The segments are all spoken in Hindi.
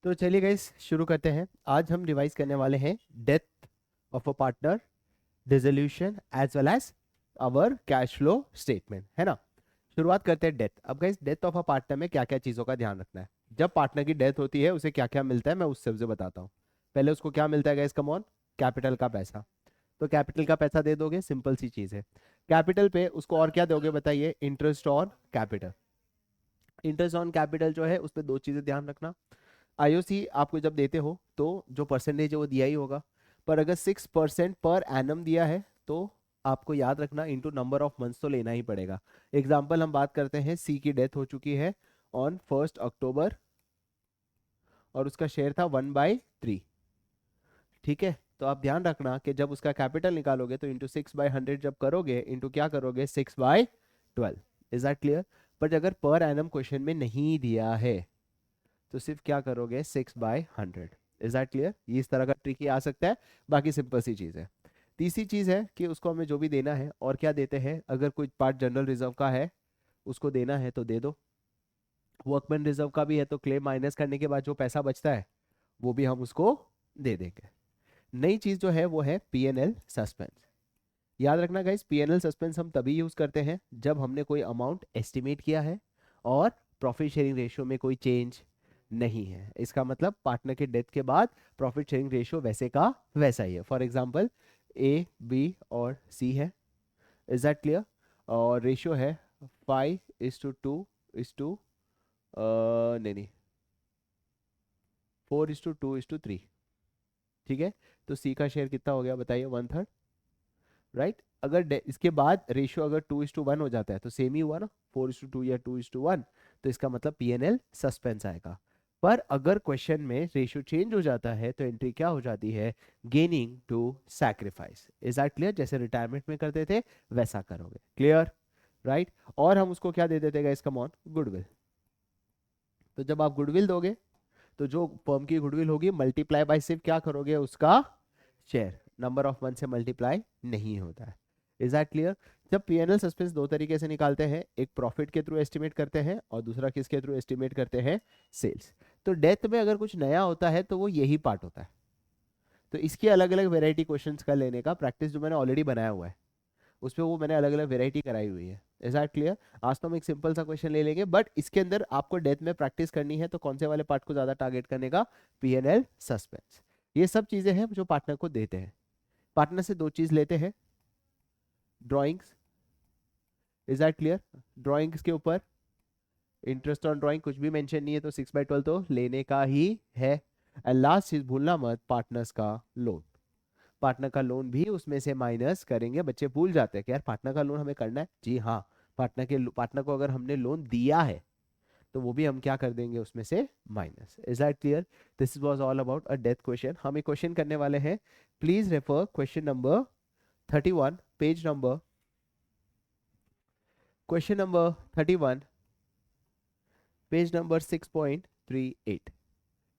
तो चलिए गाइस शुरू करते हैं। आज हम रिवाइज करने वाले हैं death of a partner, dissolution as well as our cash flow statement, है ना। शुरुआत करते हैं डेथ। अब guys death of a partner में क्या क्या चीज़ों का ध्यान रखना है। जब पार्टनर की डेथ होती है उसे क्या क्या मिलता है, मैं उस सबसे बताता हूँ। पहले उसको क्या मिलता है गाइस, कम ऑन, कैपिटल का पैसा। तो कैपिटल का पैसा दे दोगे, सिंपल सी चीज़ है। कैपिटल पे उसको और क्या दोगे बताइए, interest on capital. Interest on capital जो है उस पर दो चीज़ें ध्यान रखना। आईओसी आपको जब देते हो तो जो परसेंटेज है वो दिया ही होगा, पर अगर 6% पर एनम दिया है तो आपको याद रखना इंटू नंबर ऑफ मंथ्स तो लेना ही पड़ेगा। एग्जाम्पल हम बात करते हैं, सी की डेथ हो चुकी है ऑन 1 अक्टूबर और उसका शेयर था 1/3। ठीक है, तो आप ध्यान रखना कि जब उसका कैपिटल निकालोगे तो इंटू 6/100 जब करोगे, इंटू क्या करोगे, 6/12। Is that clear. बट अगर पर एनम क्वेश्चन में नहीं दिया है तो सिर्फ क्या करोगे, 6/100। Is that clear. ये इस तरह का ट्रिक ही आ सकता है, बाकी सिंपल सी चीज़ है। तीसरी चीज़ है कि उसको हमें जो भी देना है और क्या देते हैं, अगर कोई पार्ट जनरल रिजर्व का है उसको देना है तो दे दो। वर्कमैन रिजर्व का भी है तो क्लेम माइनस करने के बाद जो पैसा बचता है वो भी हम उसको दे देंगे। नई चीज़ जो है वो है पीएनएल सस्पेंस। याद रखना गाइस, पीएनएल सस्पेंस हम तभी यूज करते हैं जब हमने कोई अमाउंट एस्टिमेट किया है और प्रॉफिट शेयरिंग रेशियो में कोई चेंज नहीं है। इसका मतलब पार्टनर के डेथ के बाद प्रॉफिट शेयरिंग रेशियो वैसे का वैसा ही है। फॉर एग्जांपल ए, बी और सी है। Is that clear. और रेशियो है 5:2:3। नहीं नहीं, 4:2:3। ठीक है, तो सी का शेयर कितना हो गया बताइए, 1/3। राइट। अगर इसके बाद रेशियो अगर 2:1 हो जाता है तो सेम ही हुआ ना, 4:2 या 2:1, तो इसका मतलब पीएनएल सस्पेंस आएगा। पर अगर क्वेश्चन में रेशियो चेंज हो जाता है तो एंट्री क्या हो जाती है, gaining to sacrifice. Is that clear. जैसे रिटायरमेंट में करते थे वैसा करोगे। Clear, right. और हम उसको क्या दे देते गाइस, कम ऑन, गुडविल। तो जब आप गुडविल दोगे तो जो फर्म की गुडविल होगी मल्टीप्लाई बाय सिर्फ क्या करोगे, उसका शेयर। नंबर ऑफ मंथ से मल्टीप्लाई नहीं होता है। Is that clear. जब पीएनएल सस्पेंस दो तरीके से निकालते हैं, एक प्रॉफिट के थ्रू एस्टिमेट करते हैं और दूसरा किसके थ्रू एस्टिमेट करते हैं, सेल्स। तो डेथ में अगर कुछ नया होता है तो वो यही पार्ट होता है। तो इसकी अलग अलग वेराइटी क्वेश्चंस का लेने का प्रैक्टिस जो मैंने ऑलरेडी बनाया हुआ है उस पर वो मैंने अलग अलग वेराइटी कराई हुई है। Is that clear. आज तो हम एक सिंपल सा क्वेश्चन ले लेंगे, बट इसके अंदर आपको डेथ में प्रैक्टिस करनी है तो कौन से वाले पार्ट को ज्यादा टारगेट करने का, पीएनएल सस्पेंस। ये सब चीजें हैं जो पार्टनर को देते हैं। पार्टनर से दो चीज लेते हैं, drawings. Is that clear. Drawings के ऊपर इंटरेस्ट ऑन ड्राइंग कुछ भी मेंशन नहीं है तो 6/12 तो लेने का ही है। एंड लास्ट चीज भूलना मत, पार्टनर्स का लोन। पार्टनर का लोन भी उसमें से माइनस करेंगे। बच्चे भूल जाते हैं कि यार पार्टनर का लोन हमें करना है। जी हाँ, पार्टनर को अगर हमने लोन दिया है तो वो भी हम क्या कर देंगे, उसमें से minus. Is that clear. This was all about a death question. हम एक क्वेश्चन करने वाले हैं। Please refer question number 31, page number, question number 31, page number 6.38।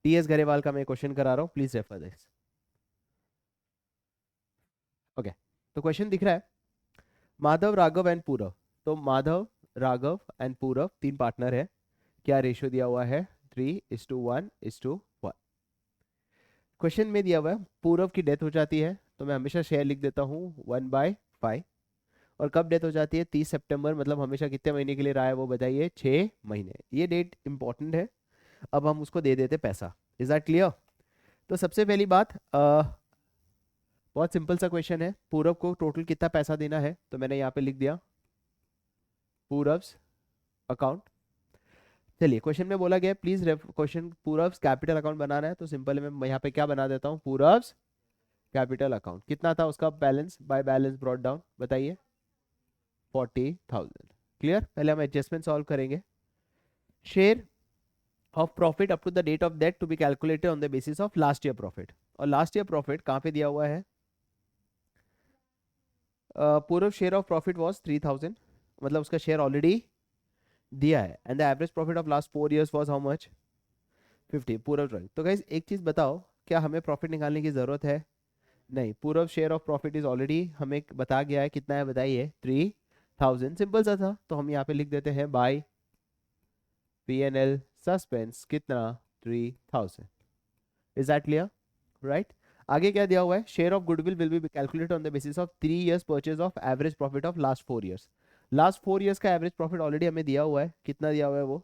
TS Grewal का मैं क्वेश्चन करा रहा हूँ, प्लीज रेफर दिस। ओके, तो क्वेश्चन दिख रहा है, माधव, राघव एंड पूरव। तो माधव, राघव एंड पूरव तीन पार्टनर है। क्या रेशियो दिया हुआ है, 3:1:1। क्वेश्चन में दिया हुआ है पूरव की डेथ हो जाती है तो मैं हमेशा शेयर लिख देता हूँ 1/5। और कब डेथ हो जाती है, 30 सितंबर, मतलब हमेशा कितने महीने के लिए रहा है वो बताइए, 6 महीने। ये डेट इंपॉर्टेंट है। अब हम उसको दे देते पैसा। Is that clear. तो सबसे पहली बात, बहुत सिंपल सा क्वेश्चन है, पूरव को टोटल कितना पैसा देना है तो मैंने यहाँ पे लिख दिया पूरव्स अकाउंट। चलिए, क्वेश्चन में बोला गया प्लीज क्वेश्चन पूरव्स कैपिटल अकाउंट बनाना है तो सिंपल मैं यहाँ पे क्या बना देता हूँ, पूरव्स कैपिटल अकाउंट। कितना था उसका balance, by balance brought down, बताइए 40,000। क्लियर। पहले हम एडजस्टमेंट सॉल्व करेंगे। Share of profit up to the date of date to be calculated on the basis of last year profit. और लास्ट ईयर प्रॉफिट कहाँ पे दिया हुआ है, पूर्व शेयर ऑफ प्रॉफिट वॉज 3,000, मतलब उसका शेयर ऑलरेडी दिया है। And the average profit of last 4 years was how much, 50। पूर्व ड्राइंग। तो गाइस एक चीज बताओ, क्या हमें प्रॉफिट निकालने की जरूरत है, नहीं। पूर्व share of profit is already हमें बता गया है, कितना है बताइए, 3,000। सिंपल सा था, तो हम यहाँ पे लिख देते हैं बाय पीएनएल सस्पेंस कितना, 3,000. Is that clear? राइट. आगे क्या दिया हुआ है? Share of goodwill will be calculated on the basis of 3 years purchase of average profit of last 4 years. Last 4 years का एवरेज प्रॉफिट ऑलरेडी हमें दिया हुआ है. कितना दिया हुआ है वो?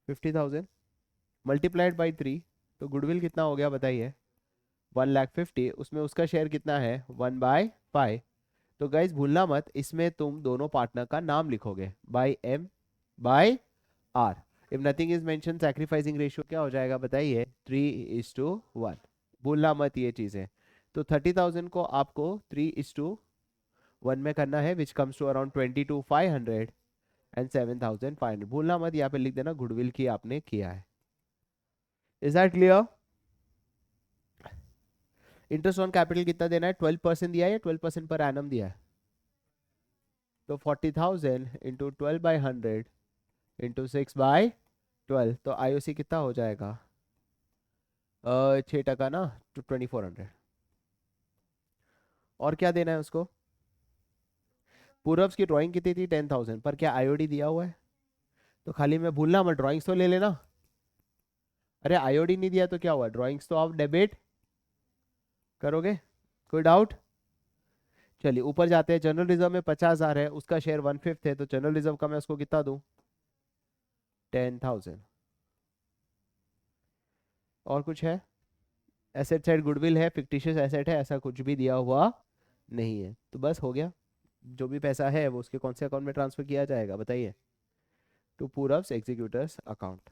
50,000 मल्टीप्लाइड बाई 3. तो गुडविल कितना हो गया बताइए? 1,50,000. उसमें उसका शेयर कितना है? 1/5. तो गाइज भूलना मत, इसमें तुम दोनों पार्टनर का नाम लिखोगे by M by R. If nothing is mention sacrificing ratio क्या हो जाएगा बताइए? 3:1. भूलना मत ये चीजें. तो 30,000 को आपको 3:1 में करना है, which comes to around 22,500 and 7,500. भूलना मत, यहाँ पे लिख देना गुडविल की आपने किया है. Is that clear? Interest on capital कितना देना है? 12% दिया है या 12% पर एनम दिया है? तो 40,000 इंटू 12/100 इंटू 6/12. तो आईओसी कितना हो जाएगा? 6% ना, तो 2400. और क्या देना है उसको? पूर्वज की ड्राइंग कितनी थी? 10,000. पर क्या आईओडी दिया हुआ है? तो खाली मैं भूलना मत, ड्राइंग्स तो ले लेना. अरे आईओडी नहीं दिया तो क्या हुआ? ड्राइंग्स तो आप डेबिट करोगे. कोई डाउट? चलिए ऊपर जाते हैं. जनरल रिजर्व में 50,000 है, उसका शेयर 1/5 है, तो जनरल रिजर्व का मैं उसको कितना दूं? 10,000. और कुछ है? एसेट साइड गुडविल है, फिक्टिशियस एसेट है, ऐसा कुछ भी दिया हुआ नहीं है. तो बस हो गया. जो भी पैसा है वो उसके कौन से अकाउंट में ट्रांसफर किया जाएगा बताइए? To Purav's executors account.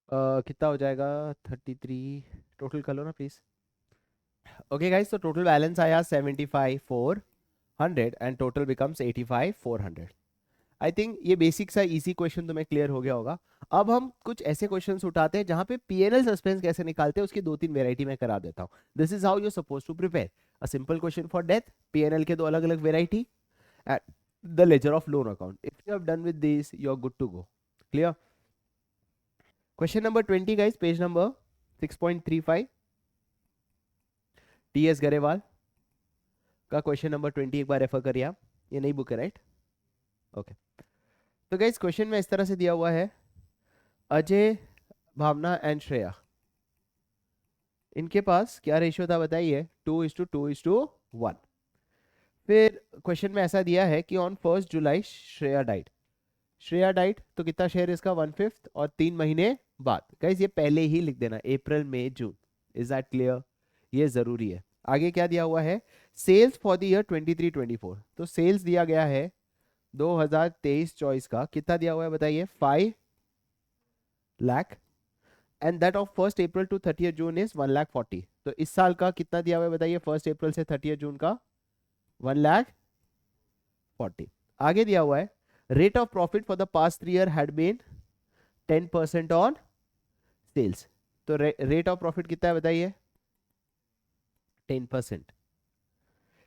कितना हो जाएगा? 33. टोटल कर लो ना प्लीज. ओके गाइस, तो टोटल बैलेंस आया 75,400 and total becomes 85,400. I think ये बेसिक सा इजी क्वेश्चन तुम्हें क्लियर हो गया होगा. अब हम कुछ ऐसे क्वेश्चंस उठाते हैं जहां पे पीएनएल सस्पेंस कैसे निकालते हैं उसकी 2-3 वेराइटी में करा देता हूं. This is how you suppose to prepare a simple question for death. PNL के दो अलग अलग variety at the ledger of loan account. If you have done with this you are good to go. Clear? Question number 20 guys, page number 6.35. TS Grewal का क्वेश्चन नंबर 20 एक बार रेफर करिए आप. ये नई बुक है राइट? ओके. तो गाइस क्वेश्चन में इस तरह से दिया हुआ है, अजय, भावना एंड श्रेया, इनके पास क्या रेशियो था बताइए? 2:2:1. फिर क्वेश्चन में ऐसा दिया है कि on 1 July Shreya diet. Shreya diet तो कितना शेयर इसका? 1/5 और 3 महीने बाद. गाइस ये पहले ही लिख देना, April May June. Is that clear? ये जरूरी है. आगे क्या दिया हुआ है? Sales for the year 23-24. तो सेल्स दिया गया है 2023-24 का. कितना दिया हुआ है बताइए? 5 lakh. And that of 1 April to 30 June is 1,40,000. तो इस साल का कितना दिया हुआ है बताइए? 1 अप्रैल से 30 जून का 1,40,000. आगे दिया हुआ है rate of profit for the past 3 year had been 10% on sales. तो रेट ऑफ प्रॉफिट कितना है बताइए? 10%.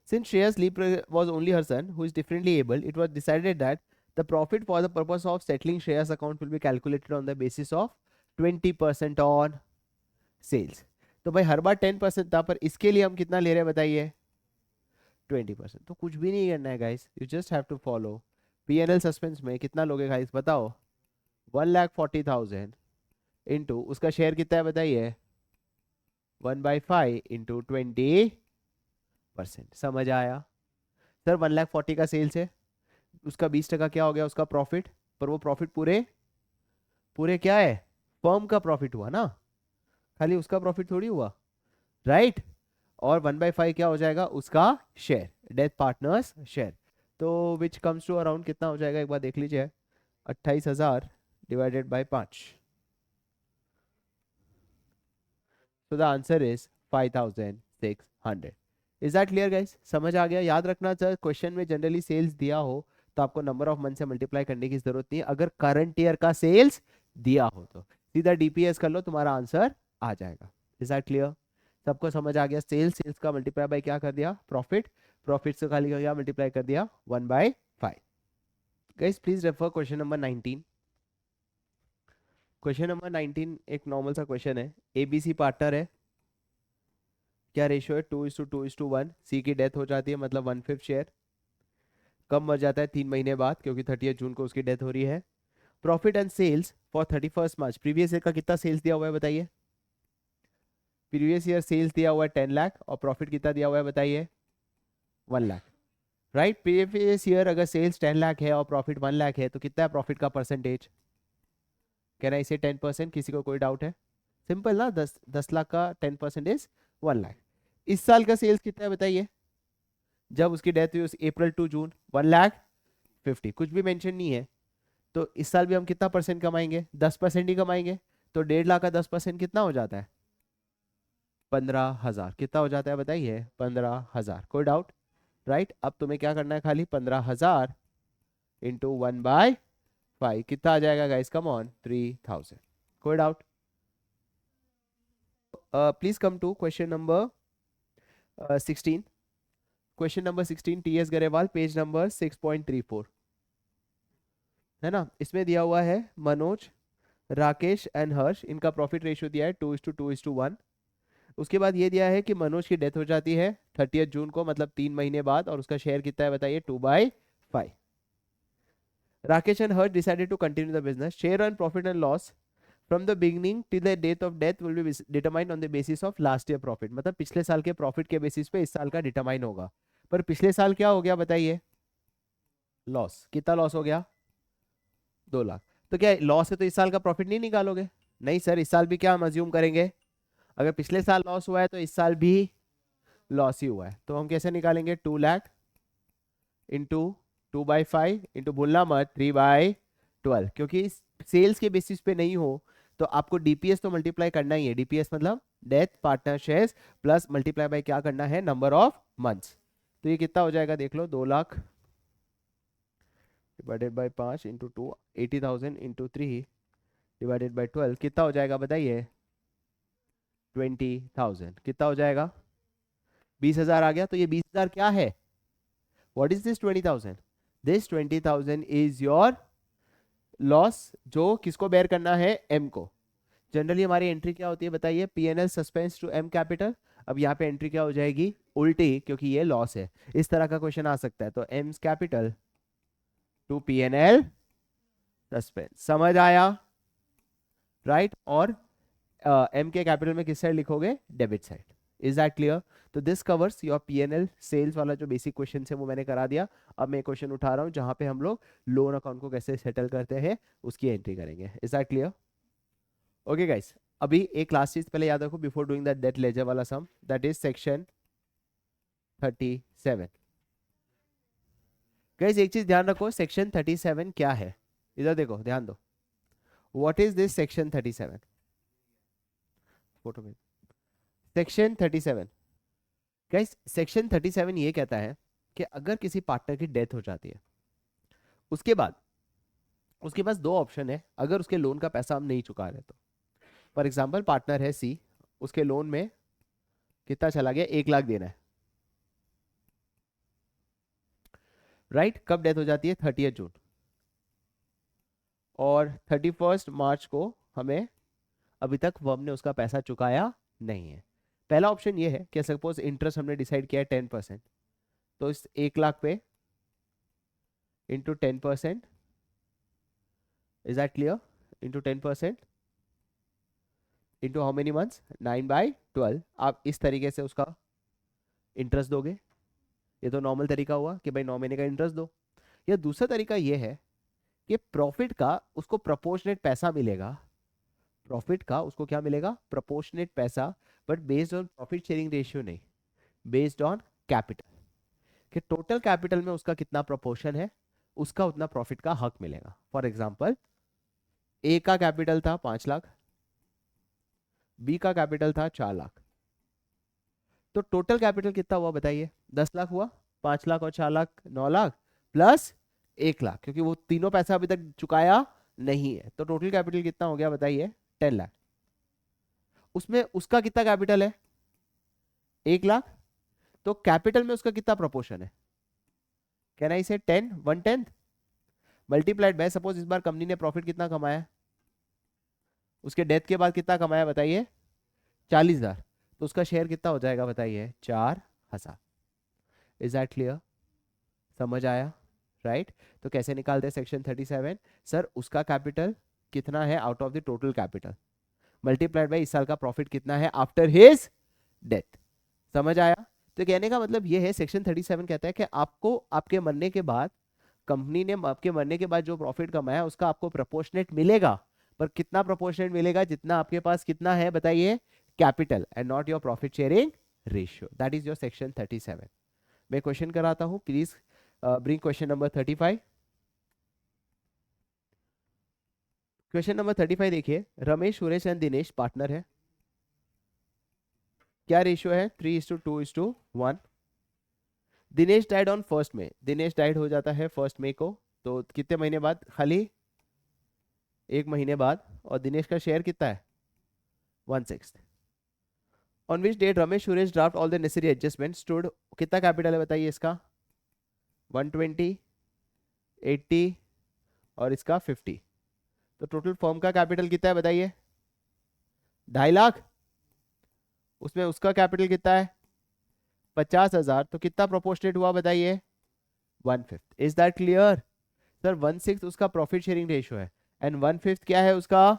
Since Shreya's leap was only her son, who is differently able, it was decided that the profit for the purpose of settling Shreya's account will be calculated on the basis of 20% on sales. तो भाई हर बार 10% था, पर इसके लिए हम कितना ले रहे हैं बताइए? 20%. तो कुछ भी नहीं करना है guys, you just have to follow. PNL suspense में कितना लोगे गाइस बताओ? 1,40,000 इंटू उसका शेयर कितना है बताइए? 1/5 इंटू 20%. समझ आया? सर 1,40,000 का सेल्स है, उसका 20% क्या हो गया? उसका प्रॉफिट. पर वो प्रॉफिट पूरे पूरे क्या है? फर्म का प्रॉफिट हुआ ना, खाली उसका प्रॉफिट थोड़ी हुआ. राइट? और 1/5 क्या हो जाएगा? उसका शेयर, डेथ पार्टनर्स शेयर. तो विच कम्स टू अराउंड कितना हो जाएगा एक बार देख लीजिए? 28,000 डिवाइडेड बाय 5. तो the answer is 5,600. Is that clear guys? समझ आ गया? याद रखना सर, क्वेश्चन में जनरली सेल्स दिया हो तो आपको नंबर ऑफ मंथ से मल्टीप्लाई करने की जरूरत नहीं है. अगर करंट ईयर का सेल्स दिया हो तो सीधा डीपीएस कर लो, तुम्हारा आंसर आ जाएगा. Is that clear? सबको समझ आ गया? सेल्स, सेल्स का मल्टीप्लाई बाय क्या कर दिया? प्रॉफिट. प्रॉफिट से खाली क्या मल्टीप्लाई कर दिया? 1/5. Guys please refer question number 19. Question number 19 एक नॉर्मल सा क्वेश्चन है. एबीसी पार्टनर है. क्या रेशियो है? 2:2:1. सी की डेथ हो जाती है मतलब 1/5 शेयर. कब मर जाता है? 3 महीने बाद, क्योंकि 30 जून को उसकी डेथ हो रही है। Profit and sales for 31 March, previous year का कितना सेल्स दिया हुआ है बताइए? प्रीवियस ईयर सेल्स दिया हुआ है 10 लाख और प्रॉफिट कितना दिया हुआ है बताइए? 1 लाख, राइट? प्रीवियस ईयर अगर सेल्स 10 लाख है और प्रॉफिट 1 लाख है तो कितना है प्रॉफिट का परसेंटेज? कहना इसे 10%, किसी को कोई डाउट है? सिंपल ना, 10 लाख का 10% इज 1 लाख। इस साल का सेल्स कितना है बताइए? जब उसकी डेथ हुई उस अप्रैल टू जून, 1,50,000, कुछ भी मेंशन नहीं है। तो इस साल भी हम कितना परसेंट कमाएंगे? 10% ही कमाएंगे। तो 1.5 लाख का 10% कितना हो जाता है? 15,000। कितना हो जाता है बताइए? 15,000। कोई डाउट? राइट, अब तुम्हें क्या करना है? खाली 15,000 इंटू 1/5 कितना आ जाएगा गाइस? Come on, 3,000। कोई doubt? Please come to question number 16। Question number 16, TS Grewal, page number 6.34, है ना? इसमें दिया हुआ है मनोज, राकेश एंड हर्ष, इनका प्रॉफिट रेशियो दिया है 2:2:1। उसके बाद ये दिया है कि मनोज की डेथ हो जाती है 30 जून को, मतलब 3 महीने बाद, और उसका शेयर कितना है बताइए? 2/5। Rakesh and Harsh decided to continue the business, share and profit and loss from the beginning till the date of death will be determined on the basis of last year profit, मतलब पिछले साल के प्रॉफिट के बेसिस पे इस साल का डिटरमाइन होगा। पर पिछले साल क्या हो गया बताइए? लॉस। कितना लॉस हो गया? 2 लाख। तो क्या लॉस है तो इस साल का प्रॉफिट नहीं निकालोगे? नहीं सर, इस साल भी क्या हम अज्यूम करेंगे? अगर पिछले साल लॉस हुआ है तो इस साल भी लॉस ही हुआ है। तो हम कैसे निकालेंगे? 2 लाख इंटू 2/5 इंटू, बोलना मत, 3/12, क्योंकि सेल्स के बेसिस पे नहीं हो तो आपको डीपीएस तो मल्टीप्लाई करना ही है। डीपीएस मतलब death partner shares plus multiply by क्या करना है? Number of months. तो ये कितना हो जाएगा देख लो? 2 lakh divided by 5 into 2, 80,000 into 3 divided by 12 कितना हो जाएगा बताइए? 20,000। कितना हो जाएगा? 20,000 आ गया। तो ये 20,000 क्या है? What is this 20,000? This 20,000 is your loss, जो किसको बेयर करना है? एम को। जनरली हमारी एंट्री क्या होती है बताइए? PNL suspense to M capital. अब यहाँ पे एंट्री क्या हो जाएगी? उल्टी, क्योंकि ये लॉस है। इस तरह का क्वेश्चन आ सकता है। तो M capital to PNL suspense, समझ आया? राइट, और एम के कैपिटल में किस साइड लिखोगे? Debit side. Is that clear? तो this covers your PNL sales वाला जो बेसिक क्वेश्चन है वो मैंने करा दिया। अब मैं क्वेश्चन उठा रहा हूँ जहां पे हम लोग लोन अकाउंट को कैसे सेटल करते हैं उसकी एंट्री करेंगे। Is that clear? Okay guys, अभी एक लास्ट चीज पहले याद रखो before doing that date ledger वाला sum, that is section 37। Guys एक चीज ध्यान रखो, सेक्शन 37 क्या है? इधर देखो, ध्यान दो। What is this section 37? Photo में सेक्शन 37। गाइस सेक्शन 37 ये कहता है कि अगर किसी पार्टनर की डेथ हो जाती है, उसके बाद उसके पास दो ऑप्शन है अगर उसके लोन का पैसा हम नहीं चुका रहे तो। फॉर एग्जाम्पल पार्टनर है सी, उसके लोन में कितना चला गया? 1 लाख देना है, राइट? कब डेथ हो जाती है? 30 जून, और 31 मार्च को हमें अभी तक फर्म ने उसका पैसा चुकाया नहीं है। पहला ऑप्शन ये है कि सपोज इंटरेस्ट हमने डिसाइड किया है 10%, तो इस 1 लाख पे into 10%, is that clear? Into 10% into how many months? 9/12। आप इस तरीके से उसका इंटरेस्ट दोगे। ये तो नॉर्मल तरीका हुआ कि भाई 9 महीने का इंटरेस्ट दो। या दूसरा तरीका ये है कि प्रॉफिट का उसको प्रोपोर्शनेट पैसा मिलेगा। प्रॉफिट का उसको क्या मिलेगा? प्रोपोर्शनेट पैसा, but based on profit sharing ratio नहीं, बेस्ड ऑन कैपिटल, कि टोटल कैपिटल में उसका कितना प्रोपोर्शन है, उसका उतना प्रॉफिट का हक मिलेगा। फॉर एग्जांपल ए का कैपिटल था 5 लाख, बी का कैपिटल था 4 लाख, तो टोटल कैपिटल कितना हुआ बताइए? 10 लाख हुआ। 5 लाख और 4 लाख 9 लाख, प्लस 1 लाख, क्योंकि वो तीनों पैसा अभी तक चुकाया नहीं है, तो टोटल कैपिटल कितना हो गया बताइए? 10 लाख। उसमें उसका कितना कैपिटल है? 1 लाख। तो कैपिटल में उसका कितना प्रोपोर्शन है? कैन आई से 10, 1/10 मल्टीप्लाइड बाय, सपोज इस बार कंपनी ने प्रॉफिट कितना कमाया, उसके डेथ के बाद कितना कमाया बताइए? 40,000। तो उसका शेयर कितना हो जाएगा बताइए? 4,000। Is that clear? समझ आया? राइट। तो कैसे निकालते हैं सेक्शन 37? सर उसका कैपिटल कितना है out of the total capital multiplied by इस साल का प्रॉफिट कितना है आफ्टर हिज डेथ। समझ आया? तो कहने का मतलब ये है सेक्शन 37 कहता है कि आपको आपके मरने के बाद कंपनी ने आपके मरने के बाद जो प्रॉफिट कमाया उसका आपको प्रोपोर्शनेट मिलेगा, पर कितना प्रोपोर्शनेट मिलेगा? जितना आपके पास कितना है बताइए, capital, and not your profit sharing ratio. That is your section 37। मैं क्वेश्चन कराता हूं, please bring question number 35। Question number 35 देखिए, रमेश, सुरेश एंड दिनेश पार्टनर है। क्या रेशियो है? 3:2:1। Dinesh died on 1 May. Dinesh died हो जाता है 1 मई को, तो कितने महीने बाद? खाली 1 महीने बाद। और दिनेश का शेयर कितना है? 1/6। On which date Ramesh Suresh draft all the necessary adjustment stood. कितना कैपिटल है बताइए इसका? 120, 80 और इसका 50। तो टोटल फर्म का कैपिटल कितना है बताइए? 2.5 लाख। उसमें उसका कैपिटल कितना है? 50,000। तो कितना प्रोपोर्शनेट हुआ बताइए? 1/5। Is that clear? सर 1/6 उसका प्रॉफिट शेयरिंग रेशियो है एंड 1/5 क्या है उसका?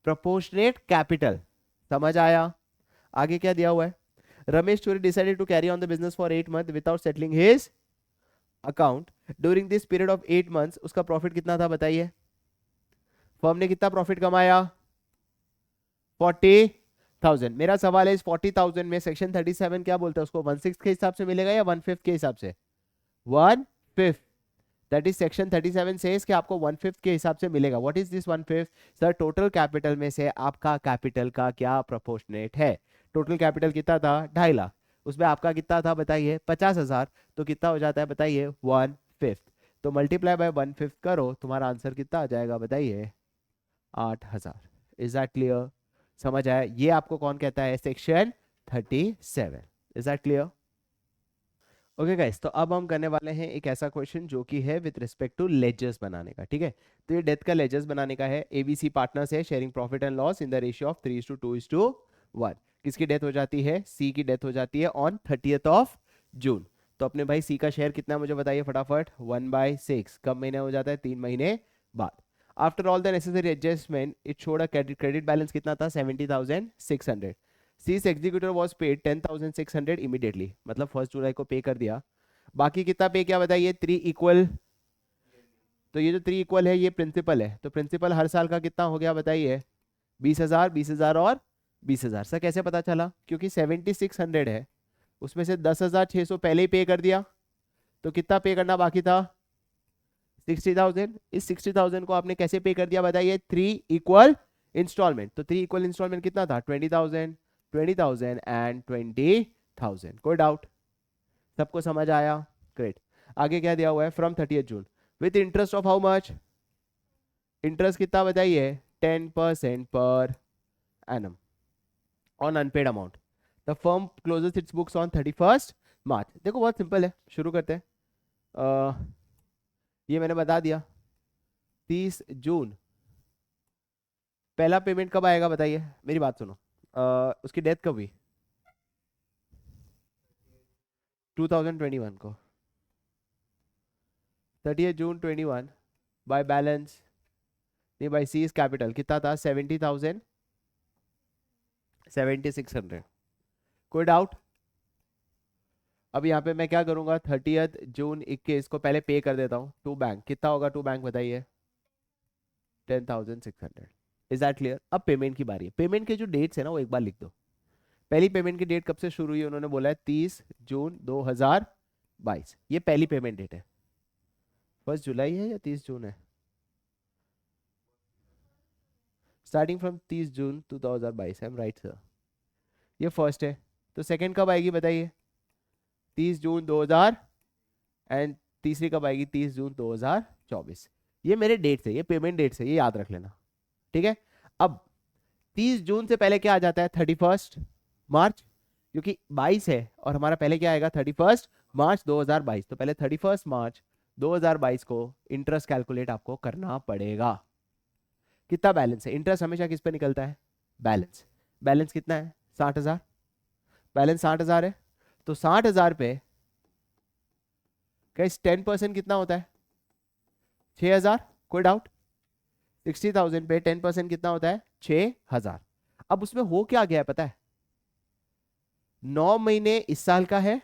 Proportionate capital. समझ आया? आगे क्या दिया हुआ है? Ramesh Chauri decided to carry on the business for 8 month without settling his account during this period of 8 months. उसका प्रॉफिट कितना था बताइए? फर्म ने कितना प्रॉफिट कमाया? 40,000। मेरा सवाल है इस 40,000 में सेक्शन 37 क्या बोलता है? उसको 1/6 के हिसाब से मिलेगा या 1/5 के हिसाब से? 1/5। दैट इज सेक्शन 37 से कि आपको 1/5 के हिसाब से मिलेगा। What is this 1/5? Sir total capital में से आपका कैपिटल का क्या प्रोपोर्शनेट है? टोटल कैपिटल कितना था? 2.5 लाख। उसमें आपका कितना था बताइए? 50,000। तो कितना हो जाता है बताइए? 1/5। तो मल्टीप्लाई बाय 1/5 करो, तुम्हारा आंसर कितना आ जाएगा बताइए? 8,000। Is that clear? समझ आया? ये आपको कौन कहता है? Section 37। Is that clear? Okay guys, तो अब हम करने वाले हैं एक ऐसा क्वेश्चन जो कि है विद रिस्पेक्ट टू लेजर्स बनाने का। ठीक है, तो ये डेथ का लेजर्स बनाने का है। एबीसी पार्टनर्स है, sharing profit and loss in the ratio of 3:2:1। किसकी डेथ हो जाती है? सी की डेथ हो जाती है ऑन 30th ऑफ जून। तो अपने भाई सी का शेयर कितना मुझे बताइए फटाफट? 1/6। कब महीने हो जाता है? 3 महीने बाद। After all the necessary adjustment it showed a credit balance कितना था? 70,600। सीस एग्जीक्यूटिव वाज पेड 10,600 इमीडिएटली, मतलब 1 जुलाई को पे कर दिया। बाकी कितना पे किया बताइए? 3 इक्वल। तो ये जो 3 इक्वल है ये प्रिंसिपल है, तो प्रिंसिपल हर साल का कितना हो गया बताइए? 20,000, 20,000 और 20,000। सर कैसे पता चला? क्योंकि 7600 है, उसमें से 10,600 पहले ही पे कर दिया, तो कितना पे करना बाकी था? 60,000। इस 60,000 को आपने कैसे पे कर दिया बताइए? 3 इक्वल इंस्टॉलमेंट। तो 3 इक्वल इंस्टॉलमेंट कितना था? 20,000, 20,000 एंड 20,000। कोई डाउट? सबको समझ आया? ग्रेट। आगे क्या दिया हुआ है? From 30th June with interest of how much? Interest कितना बताइए? 10% per annum on unpaid amount. The firm closes its books on 31st March. देखो बहुत सिंपल है, शुरू करते हैं। ये मैंने बता दिया 30 जून। पहला पेमेंट कब आएगा बताइए? मेरी बात सुनो, उसकी डेथ कब हुई? 2021 को। 30th जून 21 बाय बैलेंस नहीं, बाय सीज कैपिटल कितना था? 70,000, 7600। कोई डाउट? अब यहाँ पे मैं क्या करूंगा? 30th जून 21 को पहले पे कर देता हूँ टू बैंक। कितना होगा टू बैंक बताइए? 10,600। Is that clear? अब पेमेंट की बारी है। पेमेंट के जो डेट्स है ना वो एक बार लिख दो। पहली पेमेंट की डेट कब से शुरू हुई? उन्होंने बोला है 30 जून 2022। ये पहली पेमेंट डेट है। 1 जुलाई है या 30 जून है? Starting from 30 June 2022। I am right sir? ये फर्स्ट है। तो सेकंड कब आएगी बताइए? 30 जून 2000। एंड तीसरी कब आएगी? 30 जून 2024। ये मेरे डेट्स है, ये पेमेंट डेट्स है, ये याद रख लेना। ठीक है। अब 30 जून से पहले क्या आ जाता है? 31st मार्च, क्योंकि 22 है और हमारा पहले क्या आएगा? 31st मार्च 2022। तो पहले 31st मार्च 2022 को इंटरेस्ट कैलकुलेट आपको करना पड़ेगा। कितना बैलेंस है? इंटरेस्ट हमेशा किस पे निकलता है? बैलेंस। बैलेंस कितना है? 60,000। बैलेंस 60,000 है, तो 60,000 पे कैसे 10% कितना होता है? 6,000, कोई डाउट? 60,000 पे 10% कितना होता है? 6,000। अब उसमें हो क्या गया है पता है? 9 महीने इस साल का है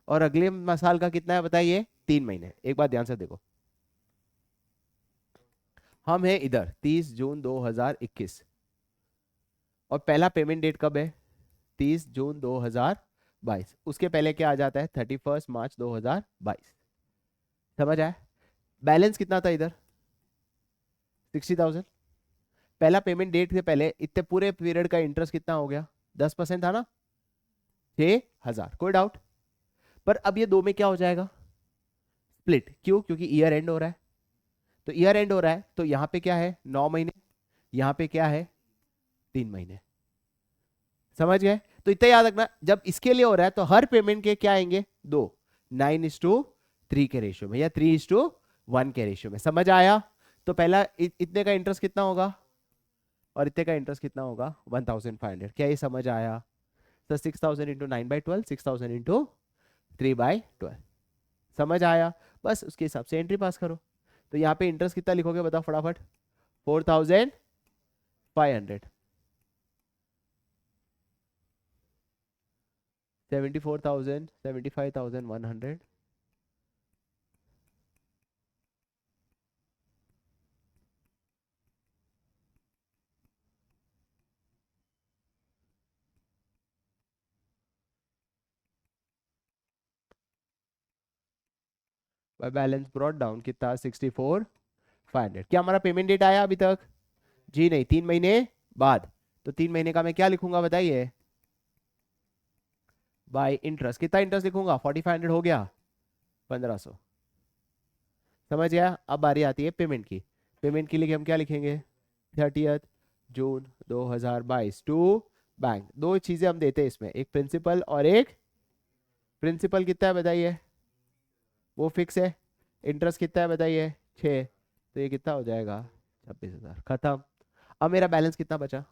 और अगले साल का कितना है बताइए? 3 महीने। एक बात ध्यान से देखो, हम है इधर 30 जून 2021 और पहला पेमेंट डेट कब है? 30 जून 2022। उसके पहले क्या आ जाता है? 31 मार्च 2022। समझ आया? बैलेंस कितना था इधर? 60,000। पहला पेमेंट डेट से पहले इतने पूरे पीरियड का इंटरेस्ट कितना हो गया? 10% था ना? 6,000। कोई डाउट? पर अब ये दो में क्या हो जाएगा? स्प्लिट। क्यों? क्योंकि ईयर एंड हो रहा है। तो ईयर एंड हो रहा है तो यहाँ पे क्या है? 9 महीने। यहाँ पे क्या है? 3 महीने। समझ गए? तो इतना याद रखना, जब इसके लिए हो रहा है तो हर पेमेंट के क्या आएंगे? दो। 9:3 के रेशियो में या 3:1 के रेशियो में। समझ आया? तो पहला इतने का इंटरेस्ट कितना होगा और इतने का इंटरेस्ट कितना होगा? 1,500। क्या ये समझ आया? तो 6,000 इंटू 9/12, 6,000 इंटू 3/12। समझ आया? बस उसके हिसाब से एंट्री पास करो। तो यहाँ पे इंटरेस्ट कितना लिखोगे बताओ फटाफट? 4,500। 74,000, 75,100। बाय बैलेंस ब्रॉट डाउन कितना? 64,500। क्या हमारा पेमेंट डेट आया अभी तक? जी नहीं, 3 महीने बाद। तो 3 महीने का मैं क्या लिखूंगा बताइए? Bye interest. कितना इंटरेस्ट लिखूंगा? 4,500 हो गया 1,500। समझ गया? अब बारी आती है पेमेंट की। पेमेंट के लिए हम क्या लिखेंगे? 30 जून 2022 टू बैंक। दो चीजें हम देते हैं इसमें, एक प्रिंसिपल और एक। प्रिंसिपल कितना है बताइए? वो फिक्स है। इंटरेस्ट कितना है बताइए? 6। तो ये कितना हो जाएगा? 26,000। खत्म। अब मेरा बैलेंस कितना बचा?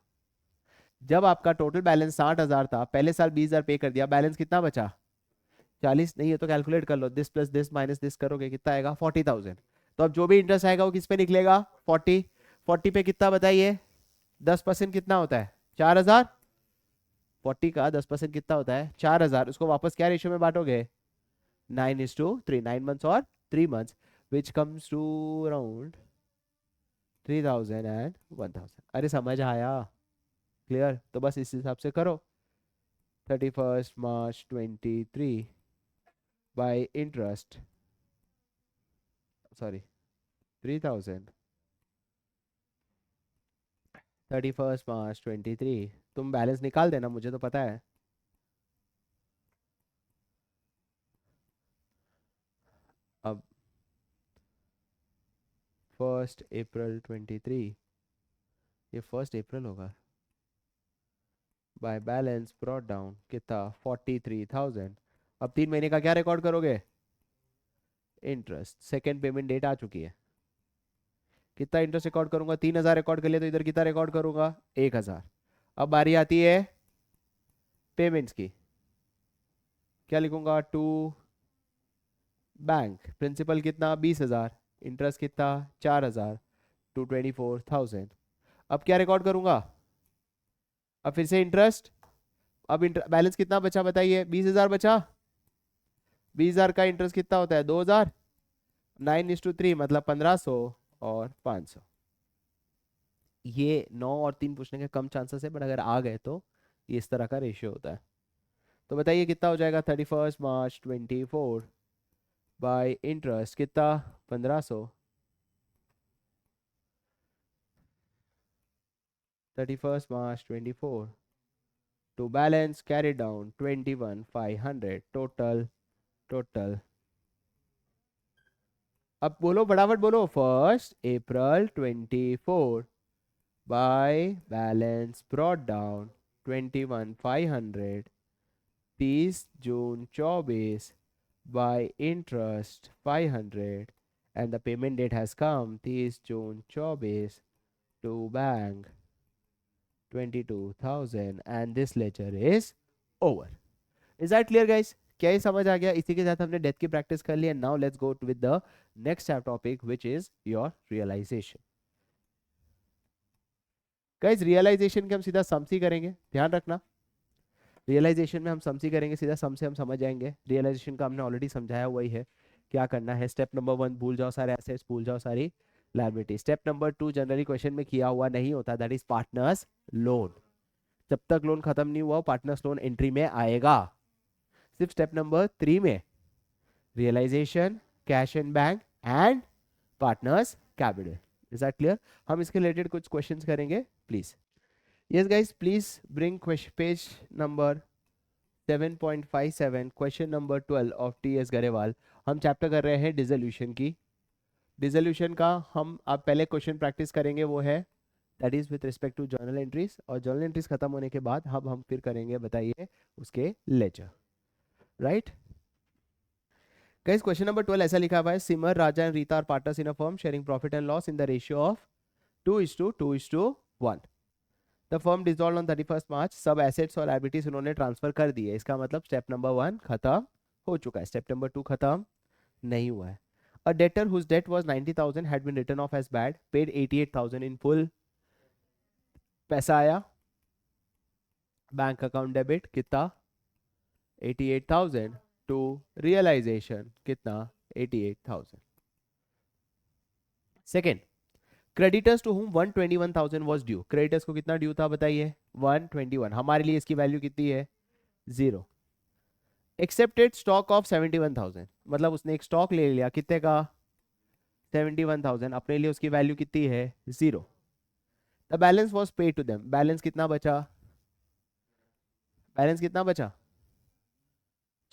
जब आपका टोटल बैलेंस 60,000 था, पहले साल 20,000 पे कर दिया, बैलेंस कितना बचा? 40। नहीं है तो कैलकुलेट कर लो, this plus this minus this करोगे कितना आएगा? 40,000। तो अब जो भी इंटरेस्ट आएगा वो किस पे निकलेगा? 40। 40 पे कितना बताइए? 10% कितना होता है? 4,000। 40 का 10% कितना होता है? 4,000। उसको वापस क्या रेशियो में बांटोगे? 9:3। 9 मंथ्स और 3 months, which comes to around 3,000 and 1,000। अरे समझ आया? क्लियर? तो बस इस हिसाब से करो। 31 मार्च 23 बाय इंटरेस्ट, सॉरी 3,000। 31 मार्च 23। तुम बैलेंस निकाल देना, मुझे तो पता है। अब 1 अप्रैल 23, ये 1 अप्रैल होगा। बाय बैलेंस ब्रॉट डाउन कितना? 43,000। अब 3 महीने का क्या रिकॉर्ड करोगे? इंटरेस्ट। सेकेंड पेमेंट डेट आ चुकी है। कितना इंटरेस्ट रिकॉर्ड करूंगा? 3,000 रिकॉर्ड कर लिया, तो इधर कितना रिकॉर्ड करूंगा? 1,000। अब बारी आती है पेमेंट्स की। क्या लिखूंगा? To bank. प्रिंसिपल कितना? 20,000। इंटरेस्ट कितना? 4,000। टू 24,000। अब क्या रिकॉर्ड करूंगा? अब फिर से इंटरेस्ट। अब बैलेंस कितना बचा बताइए? 20,000 बचा। 20,000 का इंटरेस्ट कितना होता है? 2,000। 9:3 मतलब 1,500 और 500। ये 9 और 3 पूछने के कम चांसेस है, बट अगर आ गए तो ये इस तरह का रेशियो होता है। तो बताइए कितना हो जाएगा? 31 मार्च 24 बाय इंटरेस्ट कितना? 1,500। 31 मार्च 24 to balance carry down 21,500 total। अब बोलो फटाफट बोलो। 1 April 24 by balance brought down 21,500। 30 June 24 by interest 500, and the payment date has come 30 June 24 to bank 22,000, and this ledger is over। Is that clear guys? क्या ये समझ आ गया? इसी के साथ हमने डेथ की प्रैक्टिस कर ली है. Now let's go with the next topic which is your realization. Guys realization के हम सीधा सम्स ही करेंगे, ध्यान रखना. रियलाइजेशन में हम सम्स ही करेंगे, सीधा सम से हम समझ जाएंगे. रियलाइजेशन का हमने ऑलरेडी समझाया हुआ ही है क्या करना है. स्टेप नंबर 1 भूल जाओ सारे एसेट्स, भूल जाओ सारी liability. Step number 2 generally question में किया हुआ नहीं होता, दैट इज पार्टनर्स लोन. जब तक लोन खत्म नहीं हुआ पार्टनर्स लोन एंट्री में आएगा. सिर्फ स्टेप नंबर 3 में realization, cash in bank and partners capital. Is that clear? हम इसके रिलेटेड कुछ क्वेश्चंस करेंगे please. Yes guys please bring page number 7.57, question number 12 of TS. Grewal. हम चैप्टर कर रहे हैं डिसोल्यूशन की. डिसोल्यूशन का हम अब पहले क्वेश्चन प्रैक्टिस करेंगे, वो है that is with respect to journal entries. और जर्नल एंट्रीज खत्म होने के बाद हम फिर करेंगे, बताइए, उसके ledger. Right guys, question number 12 ऐसा लिखा हुआ है, Simar, Raja and Rita are partners in a firm sharing profit and loss in the ratio of 2:1. The firm dissolve on 31 March. सब एसेट्स और लायबिलिटीज उन्होंने ट्रांसफर कर दी है. इसका मतलब स्टेप नंबर 1 खत्म हो चुका है, स्टेप नंबर 2 खत्म नहीं हुआ है. A debtor whose debt was 90,000 had been written off as bad, paid 88,000 in full. पैसा आया, बैंक अकाउंट डेबिट कितना 88,000 टू रियलाइजेशन कितना 88,000. Second, creditors to whom 121,000 was due. Creditors को कितना ड्यू था बताइए 121. हमारे लिए इसकी वैल्यू कितनी है 0. एक्सेप्टेड स्टॉक ऑफ 71,000, मतलब उसने एक स्टॉक ले लिया कितने का 71,000. अपने लिए उसकी वैल्यू कितनी है 0. The balance was paid to them. Balance कितना बचा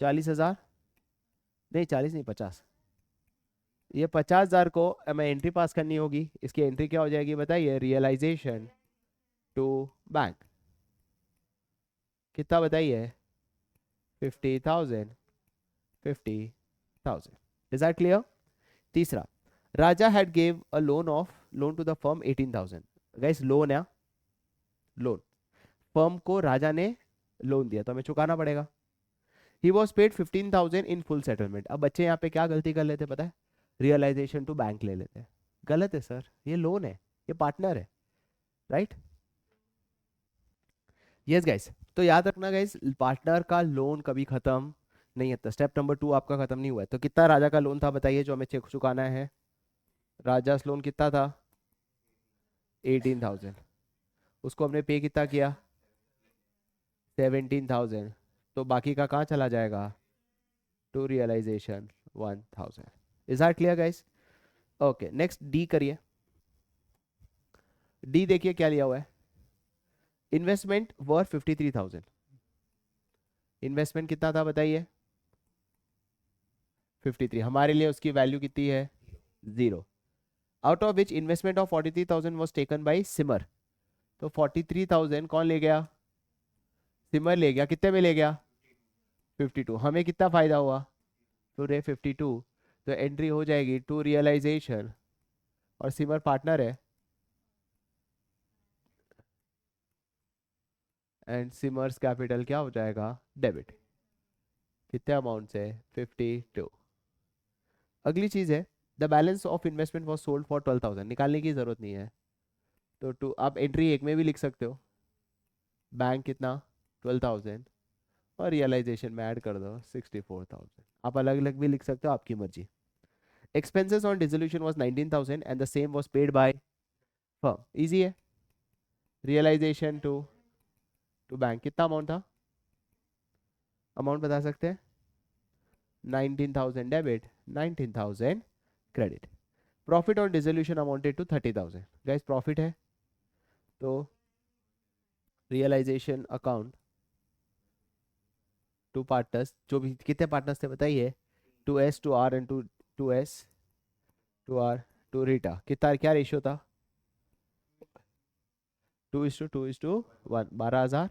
40,000, नहीं 40 नहीं 50. ये 50,000 को हमें एंट्री पास करनी होगी. इसकी एंट्री क्या हो जाएगी बताइए रियलाइजेशन टू बैंक. कितना बताइए 50,000. Is that clear? तीसरा, Raja had gave a loan to the firm 18,000. Guys loan है, लोन फर्म को राजा ने लोन दिया तो हमें चुकाना पड़ेगा. He was paid 15,000 in full settlement. अब बच्चे यहाँ पे क्या गलती कर लेते पता है, रियलाइजेशन टू बैंक ले लेते हैं. गलत है सर, ये लोन है, ये पार्टनर है. राइट यस गाइस, तो याद रखना गाइस, पार्टनर का लोन कभी खत्म नहीं होता. स्टेप नंबर 2 आपका खत्म नहीं हुआ है. तो कितना राजा का लोन था बताइए जो हमें चेक चुकाना है. राजा लोन कितना था 18,000. उसको हमने पे कितना किया 17,000. तो बाकी का कहाँ चला जाएगा to realization 1,000. Is that clear guys? Okay next D करिए. डी देखिए क्या लिया हुआ है, इन्वेस्टमेंट वर्थ 53,000. इन्वेस्टमेंट कितना था बताइए 53. हमारे लिए उसकी वैल्यू कितनी है 0. Out of which investment of 43,000 was taken by Simar. तो 43,000 कौन ले गया सिमर ले गया. कितने में ले गया 52. हमें कितना फायदा हुआ टू रे 52. तो एंट्री हो जाएगी टू रियलाइजेशन और सिमर पार्टनर है एंड सिमर्स कैपिटल क्या हो जाएगा डेबिट. कितने अमाउंट से 52. अगली चीज है the balance of investment was sold for 12,000. निकालने की जरूरत नहीं है तो टू आप एंट्री एक में भी लिख सकते हो. बैंक कितना 12,000 और रियलाइजेशन में ऐड कर दो 64,000. आप अलग अलग भी लिख सकते हो, आपकी मर्जी. Expenses on dissolution was 19,000 and the same was paid by firm. Easy है. रियलाइजेशन टू बैंक कितना अमाउंट था, अमाउंट बता सकते हैं 19,000 debit 19,000 credit. Profit on dissolution amounted to 30,000. Guys profit है तो रियलाइजेशन अकाउंट टू पार्टनर्स, जो भी कितने पार्टनर्स थे बताइए 2S 2R and 2S 2R 2 Rita. कितना क्या रेशियो था 2:1. 12,000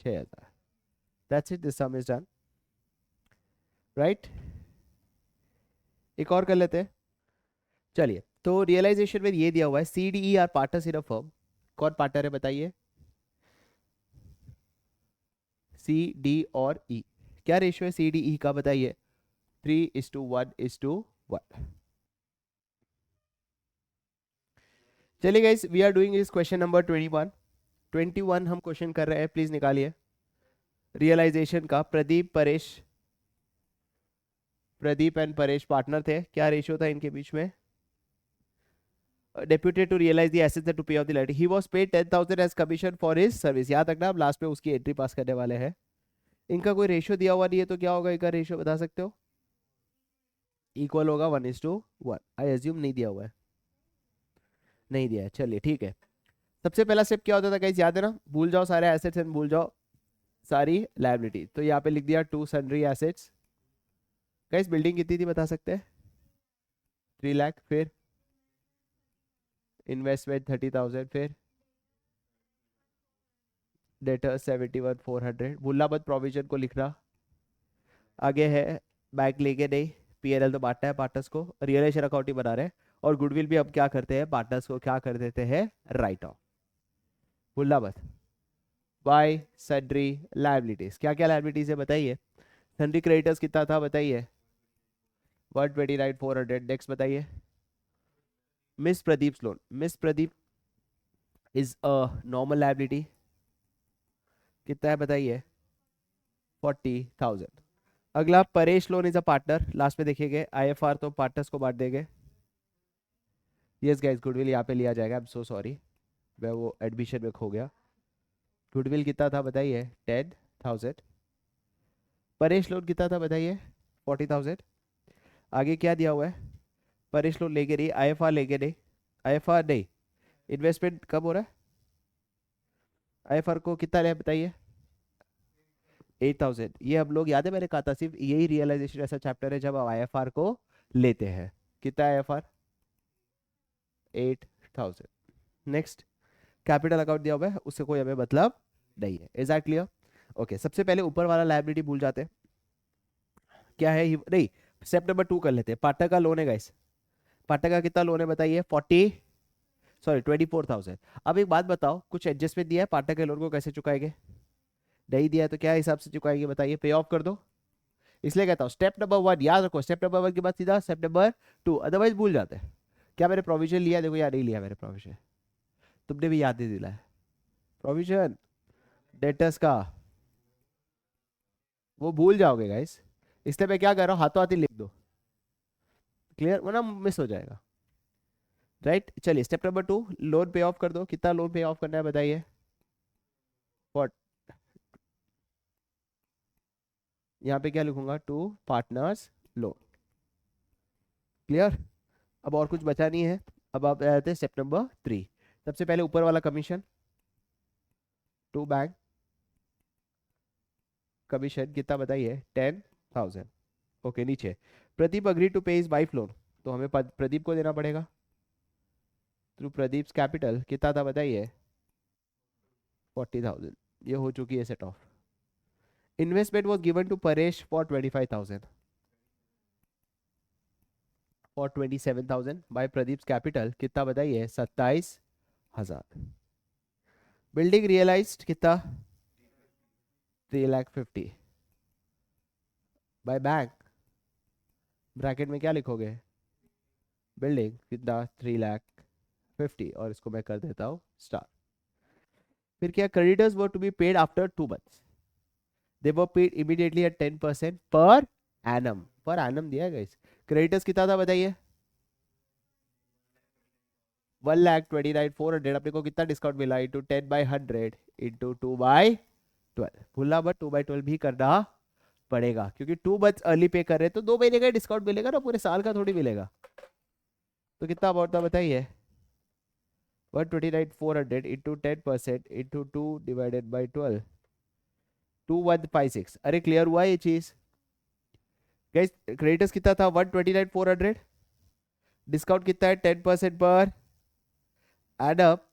6,000. That's it. This sum is done. Right? एक और कर लेते हैं. चलिए तो रियलाइजेशन में ये दिया हुआ है CDE are partners in a firm. कौन पार्टनर है बताइए सी डी और ई, क्या रेशियो है सी डी ई का बताइए? 3:1:1। चलिए गाइस, वी आर डूइंग इस क्वेश्चन नंबर 21 हम क्वेश्चन कर रहे हैं, प्लीज निकालिए। रियलाइजेशन का प्रदीप एंड परेश पार्टनर थे, क्या रेशियो था इनके बीच में? Deputed to realize the assets to pay off the liability. He was paid 10,000 as commission for his service. याद रखना, आप लास्ट में उसकी एंट्री पास करने वाले हैं। इनका कोई रेशियो दिया हुआ नहीं है, तो क्या होगा इनका रेशियो, बता सकते हो? इक्वल होगा 1:1। आई एज्यूम नहीं दिया हुआ है, नहीं दिया है, चलिए ठीक है। सबसे पहला स्टेप क्या होता था गाइस, याद है ना? भूल जाओ सारे एसेट्स एंड भूल जाओ सारी लायबिलिटी। तो यहाँ पे लिख दिया 2 सन्ड्री एसेट्स। गाइस बिल्डिंग कितनी थी बता सकते हैं? 3 लाख। फिर इन्वेस्टमेंट 30,000। फिर डेटर 71,400। भूलना मत प्रोविजन को लिखना। आगे है बैंक लेके नहीं, पीएनएल तो बांटना है पार्टनर्स को, रियलाइजेशन अकाउंट ही बना रहे हैं। और गुडविल भी अब क्या करते हैं, पार्टनर्स को क्या कर देते हैं, राइट ऑफ। भूलना मत। बाय सन्ड्री लायबिलिटीज, क्या क्या लायबिलिटीज है बताइए? सन्ड्री क्रेडिटर्स कितना था बताइए? 129,400। नेक्स्ट बताइए। Miss Pradeep loan, miss Pradeep is a normal liability, कितना है बताइए? 40,000। अगला Paresh loan is a partner, last में देखिएगा आईएफआर तो पार्टनर्स को बांट देंगे। यस गाइस, गुडविल यहाँ पे लिया जाएगा। आई एम सो सॉरी, मैं वो एडमिशन में खो गया। गुडविल कितना था बताइए? 10,000। परेश लोन कितना था बताइए? 40,000। आगे क्या दिया हुआ है? परेश लोन लेके नहीं, आईएफआर लेके नहीं, आईएफआर नहीं, इन्वेस्टमेंट कब हो रहा है? आईएफआर को कितना ले बताइए? 8,000। ये हम लोग, याद है मैंने कहा था सिर्फ यही रियलाइजेशन ऐसा चैप्टर है जब आप आईएफआर को लेते हैं। कितना है आईएफआर? 8,000। नेक्स्ट, कैपिटल अकाउंट दिया हुआ है, उससे कोई हमें मतलब नहीं है। Is that clear? ओके, सबसे पहले ऊपर वाला लायबिलिटी भूल जाते हैं, क्या है? नहीं, स्टेप नंबर 2 कर लेते हैं। पार्टनर का लोन है गाइस, पार्टनर का कितना लोन है बताइए? 24,000। अब एक बात बताओ, कुछ एडजस्टमेंट दिया है पार्टनर के लोन को कैसे चुकाएंगे? नहीं दिया है तो क्या हिसाब से चुकाएंगे बताइए? पे ऑफ कर दो। इसलिए कहता हूँ स्टेप नंबर 1 याद रखो, स्टेप नंबर 1 के बाद सीधा स्टेप नंबर 2, अदरवाइज भूल जाते हैं। क्या मैंने प्रोविजन लिया? देखो यार, नहीं लिया मैंने प्रोविजन, तुमने भी याद नहीं दिलाया प्रोविजन डेटर्स का, वो भूल जाओगे गाइस। इसलिए मैं क्या कर रहा हूँ, हाथों हाथ ही लिख दो, क्लियर, वरना मिस हो जाएगा। राइट, चलिए स्टेप नंबर 2, लोन पे ऑफ कर दो। कितना लोन पे ऑफ करना है बताइए? व्हाट, यहाँ पे क्या लिखूंगा? To partners loan. क्लियर? अब और कुछ बचा नहीं है। अब आप आते हैं स्टेप नंबर 3। सबसे पहले ऊपर वाला कमीशन, टू बैंक कमीशन कितना बताइए? 10,000। ओके, नीचे प्रदीप अग्री टू पे हिज वाइफ लोन, तो हमें प्रदीप को देना पड़ेगा थ्रू प्रदीप कैपिटल। कितना था बताइए? 40,000। ये हो चुकी है set off. Investment was given to Paresh for 25,000 for 27,000 by Pradeep capital. कितना बताइए? 27,000। बिल्डिंग रियलाइज्ड कितना? 3,50,000 बाय बैंक, ब्रैकेट में क्या लिखोगे? बिल्डिंग कितना? 3,50,000, और इसको मैं कर देता हूँ स्टार। फिर क्या? Creditors were to be paid after 2 months, they were paid immediately at 10% per annum. Per annum दिया गया। क्रेडिटर्स कितना था बताइए? 1,29,400। अपने को कितना डिस्काउंट मिला? Into 10/100 into 2/12। भूलना बट 2/12 भी करना पड़ेगा, क्योंकि 2 months अर्ली पे कर रहे हैं तो 2 महीने का डिस्काउंट मिलेगा ना, पूरे साल का थोड़ी मिलेगा। तो कितना अमाउंट था बताइए? 129,400 इंटू 10% इंटू 2/12, 2156। अरे क्लियर हुआ ये चीज? गाइस क्रेडिटर्स कितना था? 129,400, डिस्काउंट कितना है? 10% पर एडअप,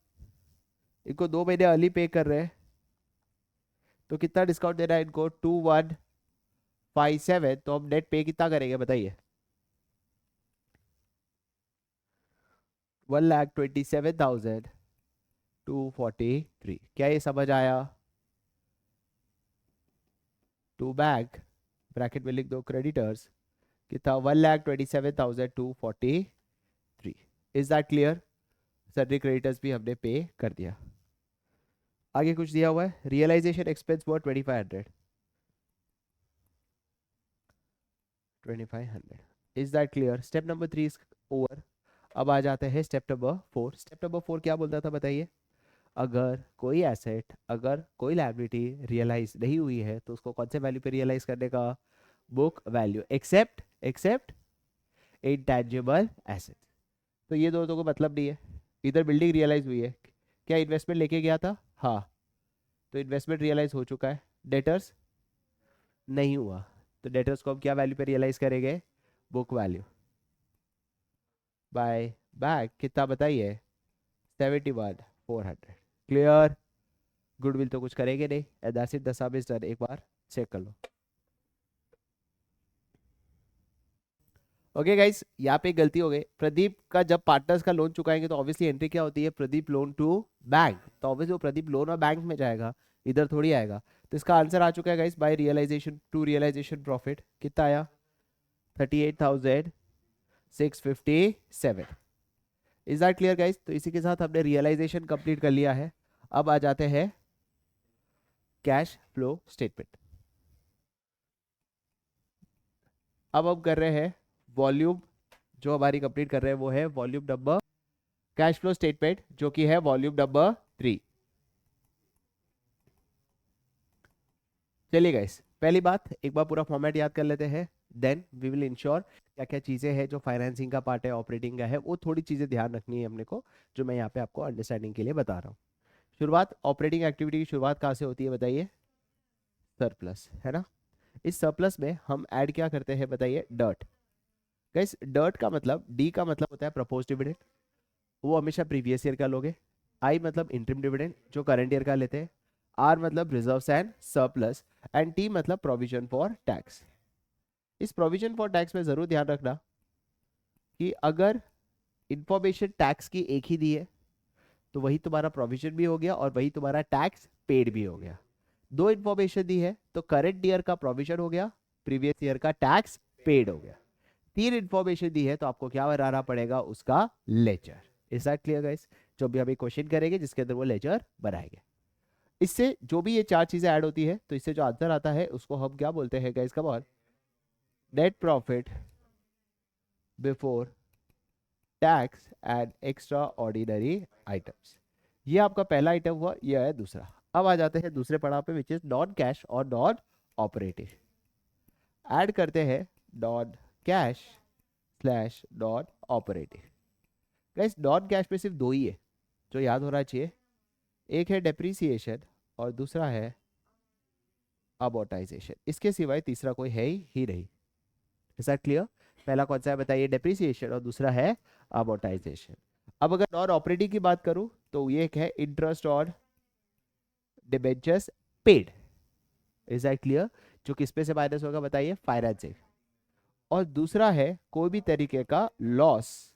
इनको 2 महीने अर्ली पे कर रहे हैं तो कितना डिस्काउंट देना है इनको? 2157। तो हम नेट पे कितना करेंगे बताइए? 1,27,243। क्या ये समझ आया? टू बैंक, ब्रैकेट में लिख दो क्रेडिटर्स, कितना 1,27,243। Is that clear? सभी क्रेडिटर्स भी हमने पे कर दिया। आगे कुछ दिया हुआ है, रियलाइजेशन एक्सपेंस वो 2500। Is that clear? Step number 3 is over. अब आ जाते हैं स्टेप नंबर 4। स्टेप नंबर 4 क्या बोलता था बताइए? अगर कोई एसेट, अगर कोई लायबिलिटी रियलाइज नहीं हुई है तो उसको कौन से वैल्यू पे रियलाइज करने का? Book value, except intangible asset. तो ये दोनों को मतलब नहीं है। इधर बिल्डिंग रियलाइज हुई है, क्या इन्वेस्टमेंट लेके गया था? हाँ, तो इन्वेस्टमेंट रियलाइज हो चुका है। डेटर्स नहीं हुआ, तो डेटर्स को हम क्या वैल्यू पे रियलाइज करेंगे? बुक वैल्यू बाय बैक कितना बताइए? 71,400। क्लियर? गुडविल तो कुछ करेंगे नहीं, that's it, the some is done. एक बार चेक कर लो। ओके गाइस, यहाँ पे एक गलती हो गई। प्रदीप का जब पार्टनर्स का लोन चुकाएंगे तो ऑब्वियसली एंट्री क्या होती है? प्रदीप लोन टू बैंक, तो ऑब्वियसली वो प्रदीप लोन और बैंक में जाएगा, इधर थोड़ी आएगा। तो इसका आंसर आ चुका है guys, by realisation to realisation profit कितना आया? 38,657। Is that clear guys? तो इसी के साथ हमने रियलाइजेशन कंप्लीट कर लिया है। अब आ जाते हैं कैश फ्लो स्टेटमेंट। अब हम कर रहे हैं वॉल्यूम, जो हमारी कंप्लीट कर रहे हैं वो है volume number cash flow statement, जो कि है वॉल्यूम नंबर 3। चलिए गाइस, पहली बात एक बार पूरा फॉर्मेट याद कर लेते हैं, देन वी विल इंश्योर क्या क्या चीजें हैं जो फाइनेंसिंग का पार्ट है, ऑपरेटिंग का है, वो थोड़ी चीजें ध्यान रखनी है हमने को, जो मैं यहाँ पे आपको अंडरस्टैंडिंग के लिए बता रहा हूँ। शुरुआत ऑपरेटिंग एक्टिविटी की शुरुआत कहाँ से होती है बताइए? सरप्लस, है ना? इस सरप्लस में हम ऐड क्या करते हैं बताइए? डर्ट। गाइस डर्ट का मतलब, डी का मतलब होता है प्रपोज डिविडेंड, वो हमेशा प्रीवियस ईयर का लोगे। आई मतलब इंटरिम डिविडेंड, जो करंट ईयर का लेते हैं। आर मतलब reserves and surplus, and T मतलब प्रोविजन फॉर टैक्स। इस प्रोविजन फॉर टैक्स में जरूर ध्यान रखना कि अगर इंफॉर्मेशन टैक्स की एक ही दी है तो वही तुम्हारा प्रोविजन भी हो गया और वही तुम्हारा टैक्स पेड भी हो गया। दो इंफॉर्मेशन दी है तो करंट ईयर का प्रोविजन हो गया, प्रीवियस ईयर का टैक्स पेड हो गया। तीन इंफॉर्मेशन दी है तो आपको क्या बनाना पड़ेगा? उसका ledger. Is that clear guys? जो भी अभी क्वेश्चन करेंगे जिसके अंदर वो लेजर बनाएंगे, इससे जो भी ये चार चीजें ऐड होती है तो इससे जो आंसर आता है उसको हम क्या बोलते हैं guys? Come on, net profit before tax and extra ordinary items. ये आपका पहला आइटम हुआ, ये है दूसरा। अब आ जाते हैं दूसरे पड़ाव पे, विच इज नॉन कैश और नॉन ऑपरेटिव। ऐड करते हैं non cash slash non operative. Guys non cash में सिर्फ दो ही है जो याद होना चाहिए, एक है डेप्रीसिएशन और दूसरा है अमोर्टाइजेशन। इसके सिवाय तीसरा कोई है ही नहीं। Is that clear? पहला कौन सा है बताइए? डेप्रीसिएशन, और दूसरा है अमोर्टाइजेशन। अब अगर नॉन ऑपरेटिंग की बात करूं तो ये एक है इंटरेस्ट और debentures paid. Is that clear? जो किस पे से माइनस होगा बताइए? फाइनेंसिंग। और दूसरा है कोई भी तरीके का loss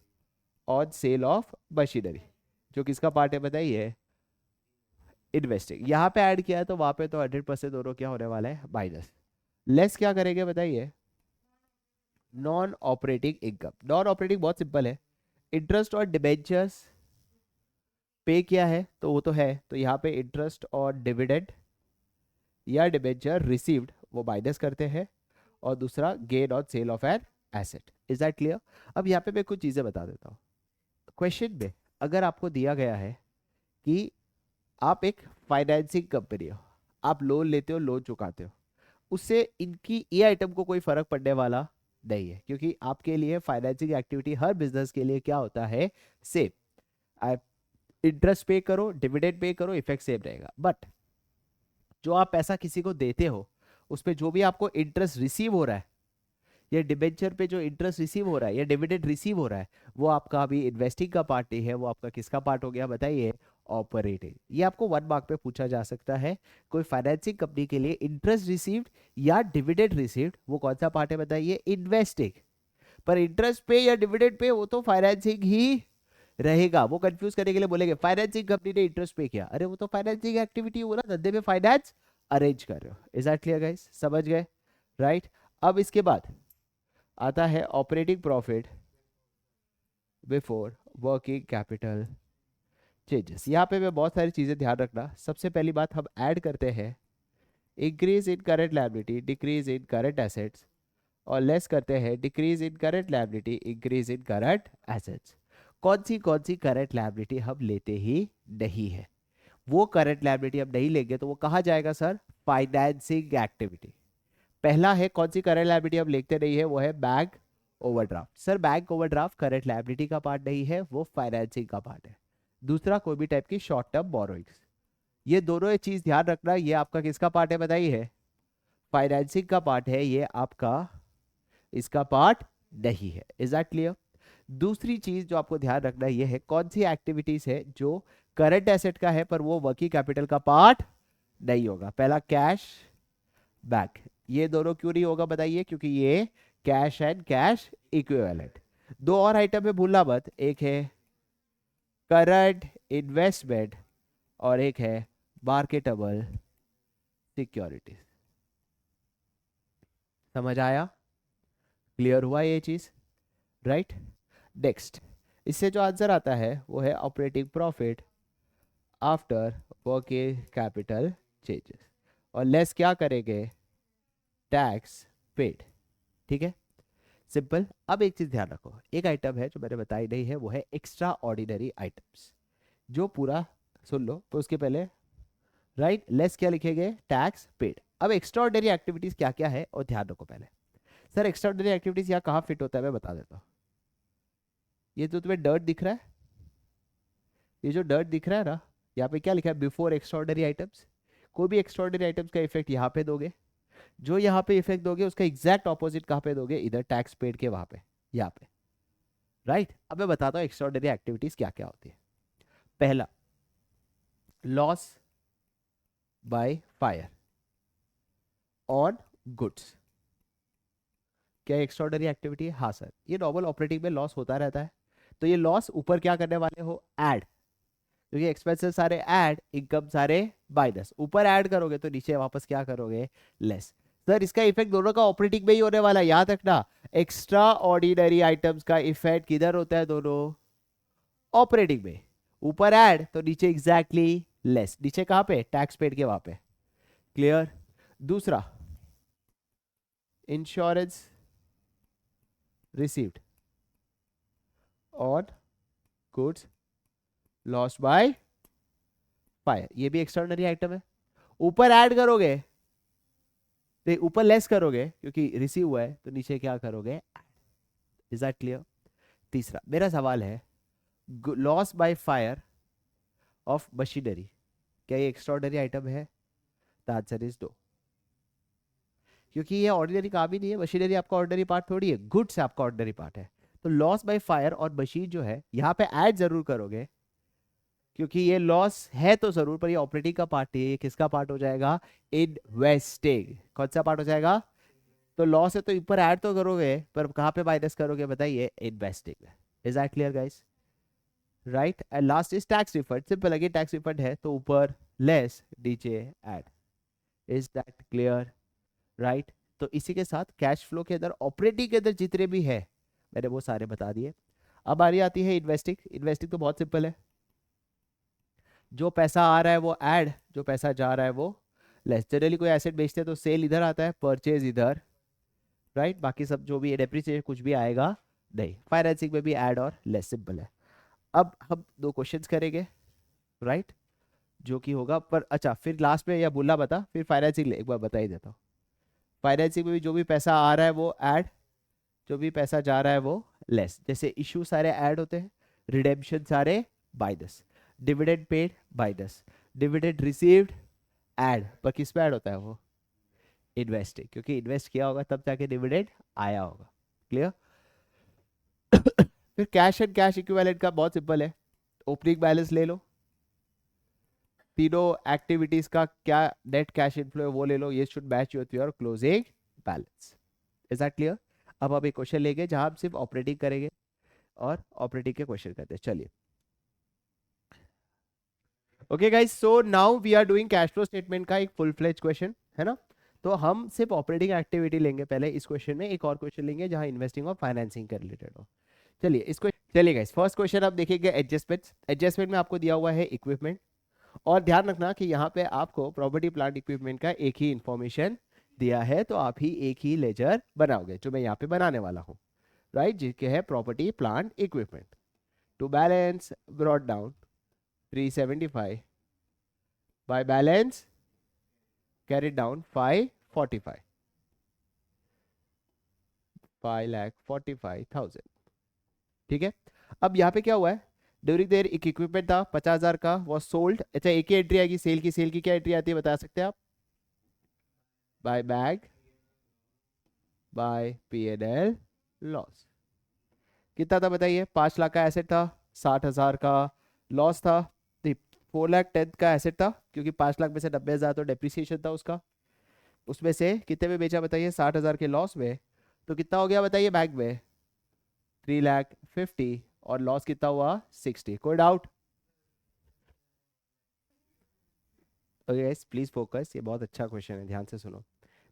on sale of machinery, जो किसका पार्ट है बताइए? इन्वेस्टिंग। यहां पे ऐड किया है तो वहां पे तो 100% दोनों क्या होने वाला है? माइनस। लेस क्या करेंगे बताइए? Non operating income. Non operating बहुत सिंपल है, इंटरेस्ट और डिबेंचर्स पे किया है तो वो तो है, तो यहाँ पे इंटरेस्ट और डिविडेंड या डिबेंचर रिसीव्ड वो माइनस करते हैं, और दूसरा gain on sale of an asset. Is that clear? अब यहाँ पे मैं कुछ चीजें बता देता हूँ। क्वेश्चन में अगर आपको दिया गया है कि आप एक फाइनेंसिंग कंपनी हो, आप लोन लेते हो, लोन चुकाते हो, उससे इनकी ये आइटम को कोई फर्क पड़ने वाला नहीं है, क्योंकि आपके लिए फाइनेंसिंग एक्टिविटी हर बिजनेस के लिए क्या होता है? सेम। आप इंटरेस्ट पे करो, डिविडेंड पे करो, इफेक्ट सेम रहेगा। बट जो आप पैसा किसी को देते हो उस पे जो भी आपको इंटरेस्ट रिसीव हो रहा है, या डिबेंचर पे जो इंटरेस्ट रिसीव हो रहा है या डिविडेंड रिसीव हो रहा है, वो आपका अभी इन्वेस्टिंग का पार्ट नहीं है, वो आपका किसका पार्ट हो गया बताइए? ऑपरेटिंग। ये आपको 1 मार्क पे पूछा जा सकता है। कोई फाइनेंसिंग कंपनी के लिए इंटरेस्ट रिसीव्ड या डिविडेंड रिसीव्ड वो कौन सा पार्ट है बताइए? इन्वेस्टिंग। पर इंटरेस्ट पे या डिविडेंड पे वो तो फाइनेंसिंग ही रहेगा। वो कंफ्यूज करने के लिए बोलेंगे फाइनेंसिंग कंपनी ने इंटरेस्ट पे किया, अरे वो तो फाइनेंसिंग एक्टिविटी हो रहा, धंधे में फाइनेंस अरेंज कर रहे हो। Is that clear guys? समझ गए? राइट। अब इसके बाद आता है operating profit before working capital changes. यहाँ पे मैं बहुत सारी चीजें ध्यान रखना। सबसे पहली बात हम ऐड करते हैं increase in current liability, decrease in current assets, और लेस करते हैं decrease in current liability, increase in current assets. कौन सी करंट लायबिलिटी हम लेते ही नहीं है? वो करंट लायबिलिटी हम नहीं लेंगे तो वो कहा जाएगा सर? Financing activity. पहला है कौन सी करंट लायबिलिटी हम लेते नहीं है, वो है bank overdraft. Sir bank overdraft current liability का पार्ट नहीं है, वो फाइनेंसिंग का पार्ट है। दूसरा कोई भी टाइप की शॉर्ट टर्म बोरोइंग्स। ये दोनों ये चीज ध्यान रखना, ये आपका किसका पार्ट है बताइए? फाइनेंसिंग का पार्ट है, ये आपका इसका पार्ट नहीं है। Is that clear? दूसरी चीज जो आपको ध्यान रखना ये है कौन सी एक्टिविटीज है जो करंट एसेट का है पर वो वर्किंग कैपिटल का पार्ट नहीं होगा। पहला कैश बैक, ये दोनों क्यों नहीं होगा बताइए? क्योंकि ये कैश एंड कैश इक्विवेलेंट। दो और आइटम है भूलना मत, एक है करंट इन्वेस्टमेंट और एक है मार्केटेबल सिक्योरिटीज। समझ आया? क्लियर हुआ ये चीज? राइट। नेक्स्ट, इससे जो आंसर आता है वो है operating profit after working capital changes, और लेस क्या करेंगे? Tax paid. ठीक है, सिंपल। अब एक चीज ध्यान रखो, एक आइटम है जो मैंने बताई नहीं है, वो है एक्स्ट्रा ऑर्डिनरी आइटम्स। जो पूरा सुन लो तो उसके पहले राइट लेस क्या लिखेंगे? Tax paid. अब एक्स्ट्रा ऑर्डिनरी एक्टिविटीज क्या क्या है और ध्यान रखो पहले। सर एक्स्ट्रा ऑर्डिनरी एक्टिविटीज यहाँ कहाँ फिट होता है मैं बता देता हूँ। ये जो तुम्हें डर्ट दिख रहा है, ये जो डर्ट दिख रहा है ना, यहाँ पे क्या लिखा है? Before extraordinary items. कोई भी एक्स्ट्राऑर्डिनरी आइटम्स का इफेक्ट यहाँ पे दोगे, जो यहाँ पे इफेक्ट दोगे उसका एग्जैक्ट ऑपोजिट कहाँ पे दोगे? इधर टैक्स पेड के वहां पे, यहाँ पे। राइट। अब मैं बताता हूँ एक्स्ट्राऑर्डिनरी एक्टिविटीज क्या क्या होती है। पहला, loss by fire on goods. क्या एक्स्ट्राऑर्डिनरी एक्टिविटी है? हाँ सर, ये नॉर्मल ऑपरेटिंग में लॉस होता रहता है। तो ये लॉस ऊपर क्या करने वाले हो? ऐड। क्योंकि एक्सपेंसेस सारे ऐड, इनकम सारे माइनस। ऊपर ऐड करोगे तो नीचे वापस क्या करोगे? लेस। सर इसका इफेक्ट दोनों का ऑपरेटिंग में ही होने वाला है, याद रखना। एक्स्ट्रा ऑर्डिनरी आइटम्स का इफेक्ट किधर होता है? दोनों ऑपरेटिंग में। ऊपर ऐड तो नीचे एग्जैक्टली लेस। नीचे कहां पे? टैक्स पेड के वहां पे। क्लियर? दूसरा, insurance received on goods lost by fire, ये भी एक्स्ट्राऑर्डिनरी आइटम है। ऊपर ऐड करोगे तो ऊपर लेस करोगे क्योंकि रिसीव हुआ है, तो नीचे क्या करोगे? Is that clear? तीसरा मेरा सवाल है, loss by fire of machinery, क्या ये एक्स्ट्राऑर्डिनरी आइटम है? द आंसर इज नो, क्योंकि ये ऑर्डिनरी काम ही नहीं है। मशीनरी आपका ऑर्डिनरी पार्ट थोड़ी है, गुड्स आपका ऑर्डिनरी पार्ट है। तो लॉस बाय फायर और मशीन जो है यहाँ पे ऐड जरूर करोगे, क्योंकि ये लॉस है तो जरूर, पर ये ऑपरेटिंग का पार्ट है। ये किसका पार्ट हो जाएगा? इन्वेस्टिंग। कौन सा पार्ट हो जाएगा? तो लॉस है तो ऊपर ऐड तो करोगे, पर कहां पे माइनस करोगे बताइए? Investing. Is that clear guys? Right. And last is tax refund. Simple, again tax refund है तो ऊपर लेस, नीचे add. Is that clear? Right. तो इसी के साथ कैश फ्लो के अंदर, ऑपरेटिंग के अंदर जितने भी है मैंने वो सारे बता दिए। अब बारी आती है इन्वेस्टिंग। इन्वेस्टिंग तो बहुत सिंपल है, जो पैसा आ रहा है वो ऐड, जो पैसा जा रहा है वो लेस। जनरली कोई एसेट बेचते हैं तो सेल इधर आता है, परचेज इधर, राइट। बाकी सब जो भी डेप्रिसिएशन कुछ भी आएगा नहीं। फाइनेंसिंग में भी ऐड और लेस, सिंपल है। अब हम दो क्वेश्चंस करेंगे, राइट, जो कि होगा पर अच्छा फिर लास्ट में या बुल्ला बता, फिर फाइनेंसिंग एक बार बता ही देता हूँ। फाइनेंसिंग में भी जो भी पैसा आ रहा है वो ऐड, जो भी पैसा जा रहा है वो लेस। जैसे इशू सारे ऐड होते हैं, रिडेम्पशन सारे minus, dividend paid minus, dividend received add, पर किस पे ऐड होता है वो? इन्वेस्टिंग, क्योंकि इन्वेस्ट किया होगा तब जाके डिविडेंड आया होगा। क्लियर? फिर कैश एंड कैश इक्विवेलेंट का बहुत सिंपल है, ओपनिंग बैलेंस ले लो, तीनों एक्टिविटीज का क्या नेट कैश इनफ्लो है वो ले लो, ये should match with your closing balance. Is that clear? अब हम एक क्वेश्चन लेंगे जहां हम सिर्फ ऑपरेटिंग करेंगे और ऑपरेटिंग के क्वेश्चन करते हैं। चलिए, okay guys, so now we are doing cash flow statement का एक फुल फ्लेज क्वेश्चन, है ना। तो हम सिर्फ ऑपरेटिंग एक्टिविटी लेंगे पहले इस क्वेश्चन में, एक और क्वेश्चन लेंगे जहां इन्वेस्टिंग और फाइनेंसिंग के रिलेटेड हो। चलिए इसको, चलिए गाइस फर्स्ट क्वेश्चन आप देखिएगा एडजस्टमेंट। एडजस्टमेंट में आपको दिया हुआ है इक्विपमेंट, और ध्यान रखना कि यहाँ पे आपको प्रॉपर्टी प्लांट इक्विपमेंट का एक ही इंफॉर्मेशन दिया है, तो आप ही एक ही लेजर बनाओगे जो मैं यहाँ पे बनाने वाला हूँ, राइट, जिसके है property plant equipment. To balance brought down 375 by balance carried down 545, 5,45,000। ठीक है, अब यहाँ पे क्या हुआ है, ड्यूरिंग देयर एक इक्विपमेंट था 50,000 का, वो सोल्ड। अच्छा एक ही एंट्री आएगी सेल की, सेल की क्या एंट्री आती है बता सकते हैं आप? By bag by P&L loss. कितना था बताइए? 5 लाख का एसेट था, 60,000 का लॉस था, 4,10,000 का एसेट था, क्योंकि 5 लाख में से 90,000 तो डेप्रिसिएशन था उसका। उसमें से कितने में बेचा बताइए? 60,000 के लॉस में। तो कितना हो गया बताइए बैग में? 3,50,000, और लॉस कितना हुआ? 60। कोई doubt? Okay guys please focus, ये बहुत अच्छा क्वेश्चन है, ध्यान से सुनो।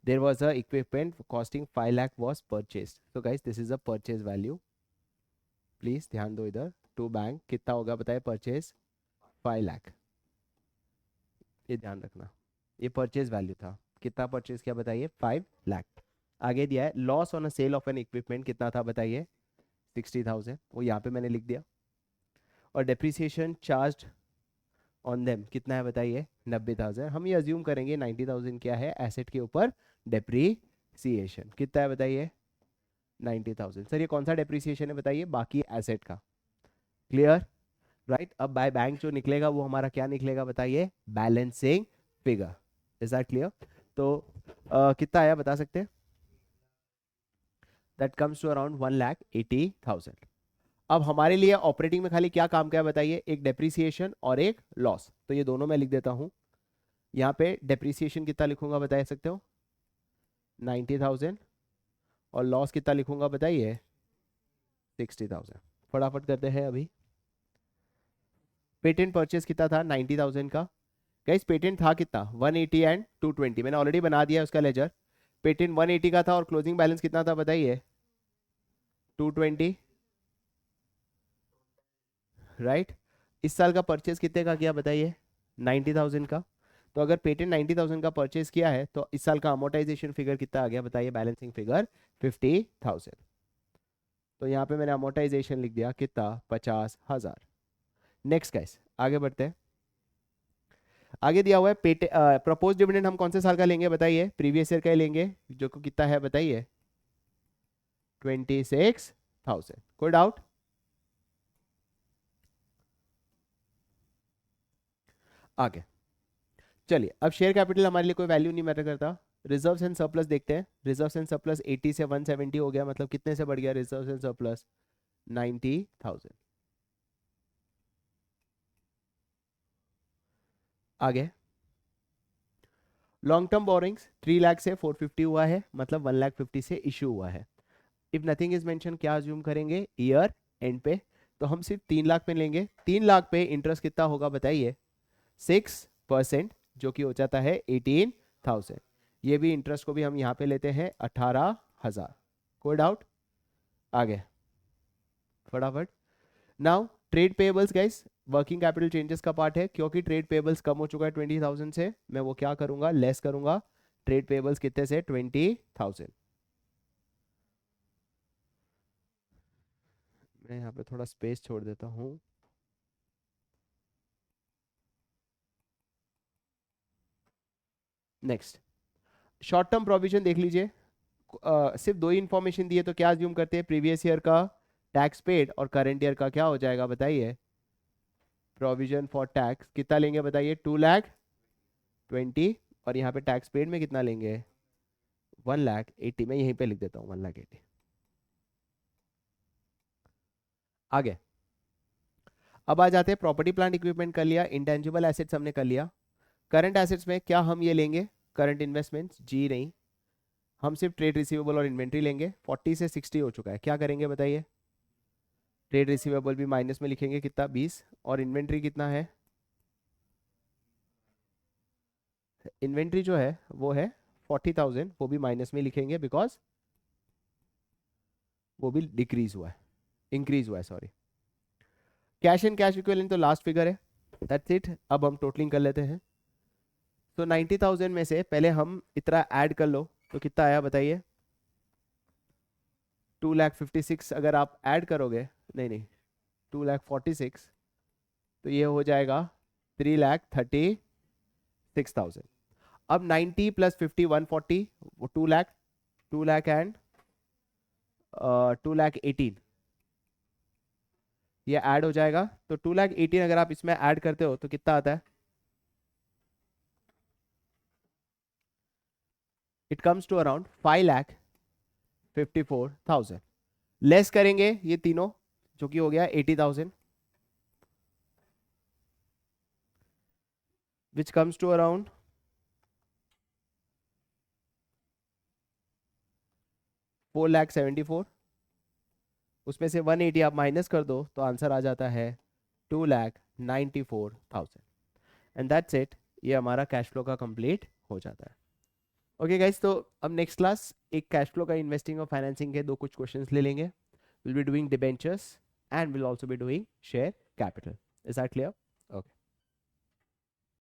There was a equipment costing 5 lakh was purchased, so guys this is a purchase value, please ध्यान दो इधर। टू बैंक कितना होगा बताइए परचेज? 5 लाख, ये ध्यान रखना, ये परचेज वैल्यू था। कितना परचेज किया बताइए? 5 लाख। आगे दिया है loss on a sale of an equipment, कितना था बताइए? 60,000, वो यहाँ पे मैंने लिख दिया। और डेप्रिसिएशन चार्ज ऑन देम कितना है बताइए? 90,000। हम ये अज्यूम करेंगे 90,000 क्या है एसेट के ऊपर डेप्रीसिएशन। कितना है बताइए? 90,000। सर ये कौन सा डेप्रीसिएशन है बताइए? बाकी एसेट का। Clear, right. अब बाय बैंक जो निकलेगा वो हमारा क्या निकलेगा बताइए? Balancing figure. Is that clear? तो कितना आया बता सकते हैं? That comes to around 1,80,000। अब हमारे लिए ऑपरेटिंग में खाली क्या काम क्या है बताइए? एक डेप्रीसिएशन और एक लॉस, तो ये दोनों मैं लिख देता हूं। यहाँ पे डेप्रीसिएशन कितना लिखूंगा बता सकते हो? 90,000। और लॉस कितना लिखूंगा बताइए? 60,000। फटाफट करते हैं अभी। पेटेंट परचेस कितना था 90,000 का? गाइस पेटेंट था कितना? 180 एंड 220, मैंने ऑलरेडी बना दिया है उसका लेजर। पेटेंट 180 का था और क्लोजिंग बैलेंस कितना था बताइए? 220, राइट। इस साल का परचेस कितने का किया बताइए? 90,000 का। तो अगर पेटेंट 90,000 का परचेस किया है तो इस साल का अमोर्टाइजेशन फिगर कितना आ गया बताइए? Balancing figure 50,000। तो यहाँ पे मैंने अमोर्टाइजेशन लिख दिया कितना? 50,000। नेक्स्ट गाइस आगे बढ़ते हैं। आगे दिया हुआ है प्रपोज डिविडेंड हम कौन से साल का लेंगे बताइए? प्रीवियस ईयर का ही लेंगे, जो कि कितना है बताइए? 26,000। कोई डाउट? आगे चलिए, अब शेयर कैपिटल हमारे लिए कोई वैल्यू नहीं मैटर करता। रिजर्व्स एंड सरप्लस देखते हैं। रिजर्व्स एंड सरप्लस 80 से 170 हो गया, मतलब कितने से बढ़ गया रिजर्व्स एंड सरप्लस? 90,000। आगे लॉन्ग टर्म बोरिंग्स 3 लाख से 450 हुआ है, मतलब 1,50,000 से इशू हुआ है। इफ नथिंग इज मेंशन क्या अज्यूम करेंगे? ईयर एंड पे। तो हम सिर्फ 3 लाख में लेंगे। 3 लाख पे इंटरेस्ट कितना होगा बताइए? 6%, जो कि हो जाता है 18,000। ये भी इंटरेस्ट को भी हम यहाँ पे लेते हैं 18,000। कोई डाउट? आगे फटाफट। Now trade payables guys working capital changes का पार्ट है, क्योंकि ट्रेड पेबल्स कम हो चुका है 20,000 से, मैं वो क्या करूंगा? लेस करूंगा। ट्रेड पेबल्स कितने से? 20,000। मैं यहाँ पे थोड़ा स्पेस छोड़ देता हूँ। नेक्स्ट शॉर्ट टर्म प्रोविजन देख लीजिए। सिर्फ दो ही इंफॉर्मेशन दिए तो क्या अज्यूम करते हैं? प्रीवियस ईयर का टैक्स पेड और करंट ईयर का क्या हो जाएगा बताइए? प्रोविजन फॉर टैक्स कितना लेंगे बताइए? 2,20,000। और यहाँ पे टैक्स पेड में कितना लेंगे? 1,80,000। मैं यहीं पे लिख देता हूँ 1,80,000। आगे अब आ जाते हैं, प्रॉपर्टी प्लांट इक्विपमेंट कर लिया, इंटेंजिबल एसेट्स हमने कर लिया। करंट एसेट्स में क्या हम ये लेंगे? करंट इन्वेस्टमेंट्स जी नहीं, हम सिर्फ ट्रेड रिसीवेबल और इन्वेंट्री लेंगे। 40 से 60 हो चुका है, क्या करेंगे बताइए? ट्रेड रिसीवेबल भी माइनस में लिखेंगे, कितना? 20। और इन्वेंट्री कितना है? इन्वेंट्री जो है वो है 40,000, वो भी माइनस में लिखेंगे बिकॉज वो भी डिक्रीज हुआ है, इंक्रीज हुआ है sorry. Cash and cash equivalent तो लास्ट फिगर है, दैट्स इट। अब हम टोटलिंग कर लेते हैं। तो 90,000 में से पहले हम इतना ऐड कर लो तो कितना आया बताइए। 2,56,000 अगर आप ऐड करोगे, नहीं 2,46,000, तो ये हो जाएगा 3,36,000। अब 90 प्लस 50 140, वो 2,00,000, 2,00,000 एंड 2,18,000 ये ऐड हो जाएगा। तो 2,18,000 अगर आप इसमें ऐड करते हो तो कितना आता है? It comes to around 5,54,000। Less करेंगे ये तीनों, जो कि हो गया 80,000, विच कम्स टू अराउंड 4,74,000। उसमें से 180 आप माइनस कर दो तो आंसर आ जाता है 2,94,000। एंड दैट्स इट, ये हमारा कैश फ्लो का कंप्लीट हो जाता है। ओके गाइस, तो अब नेक्स्ट क्लास एक कैश फ्लो का इन्वेस्टिंग और फाइनेंसिंग के दो कुछ क्वेश्चंस ले लेंगे। Will be doing debentures and will also be doing share capital. Is that clear?